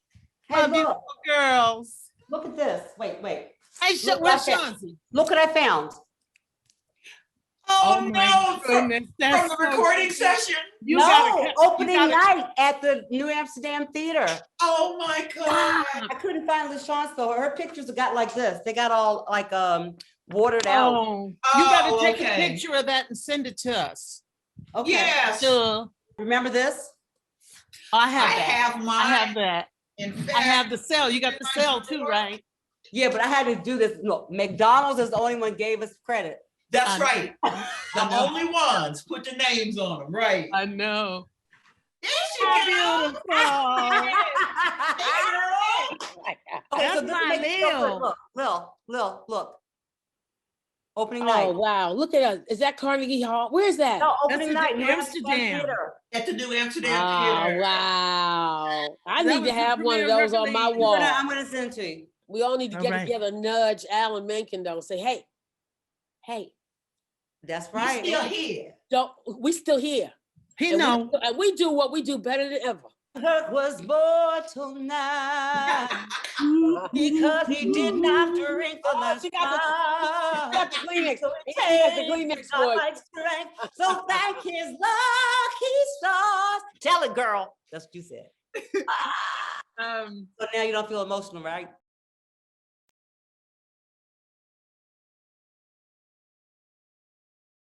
Speaker 2: Hey,
Speaker 3: My
Speaker 2: look.
Speaker 3: beautiful girls.
Speaker 2: Look at this. Wait.
Speaker 3: Hey, where's Chauncey?
Speaker 2: Look what I found.
Speaker 5: Oh,
Speaker 3: my
Speaker 5: no.
Speaker 3: goodness.
Speaker 5: From
Speaker 3: That's
Speaker 5: the
Speaker 3: so
Speaker 5: recording
Speaker 3: cute.
Speaker 5: session.
Speaker 2: Opening night at the New Amsterdam Theater.
Speaker 5: Oh my God.
Speaker 2: I couldn't find LaShawn, so her pictures got like this. They got all like watered out.
Speaker 3: Oh, you got to take a
Speaker 5: okay.
Speaker 3: picture of that and send it to us.
Speaker 2: Okay.
Speaker 5: Yes.
Speaker 2: Remember this?
Speaker 3: I have
Speaker 5: I
Speaker 3: that.
Speaker 5: have mine.
Speaker 3: I have that.
Speaker 5: In
Speaker 3: I
Speaker 5: fact,
Speaker 3: have the cell. You got the cell too, right?
Speaker 2: Yeah, but I had to do this. Look, McDonald's is the only one gave us credit.
Speaker 5: that's
Speaker 3: I-
Speaker 5: right. The only ones put the names on them, right?
Speaker 3: I know.
Speaker 5: There she go.
Speaker 2: Okay, so
Speaker 3: That's
Speaker 2: this
Speaker 3: my
Speaker 2: makes it so
Speaker 3: Lil.
Speaker 2: good. Look. Opening
Speaker 4: Oh,
Speaker 2: night.
Speaker 4: wow. Look at us. Is that Carnegie Hall? Where's that?
Speaker 2: No, opening
Speaker 3: That's
Speaker 2: night.
Speaker 3: in
Speaker 2: New Amsterdam
Speaker 3: Amsterdam.
Speaker 2: Theater.
Speaker 5: At the New Amsterdam
Speaker 4: Oh,
Speaker 5: Theater.
Speaker 4: wow. I
Speaker 3: That
Speaker 4: need
Speaker 3: was
Speaker 4: to
Speaker 3: the
Speaker 4: have one of
Speaker 3: premiere
Speaker 4: those on my
Speaker 3: revelation.
Speaker 4: wall.
Speaker 2: I'm gonna send it to you.
Speaker 4: We all need to
Speaker 3: All
Speaker 4: get
Speaker 3: right.
Speaker 4: together, nudge Alan Menken though, say, hey,
Speaker 2: That's
Speaker 5: Right.
Speaker 2: right.
Speaker 5: Still here.
Speaker 4: we still here.
Speaker 3: He
Speaker 4: And
Speaker 3: know.
Speaker 4: we do what we do better than ever.
Speaker 2: Herc was mortal now because he did not drink the last
Speaker 4: she got the Kleenex.
Speaker 2: So
Speaker 4: She got the Kleenex boy.
Speaker 2: like strength. So thank his lucky stars. Tell it, girl. That's what you said. So now you don't feel emotional, right?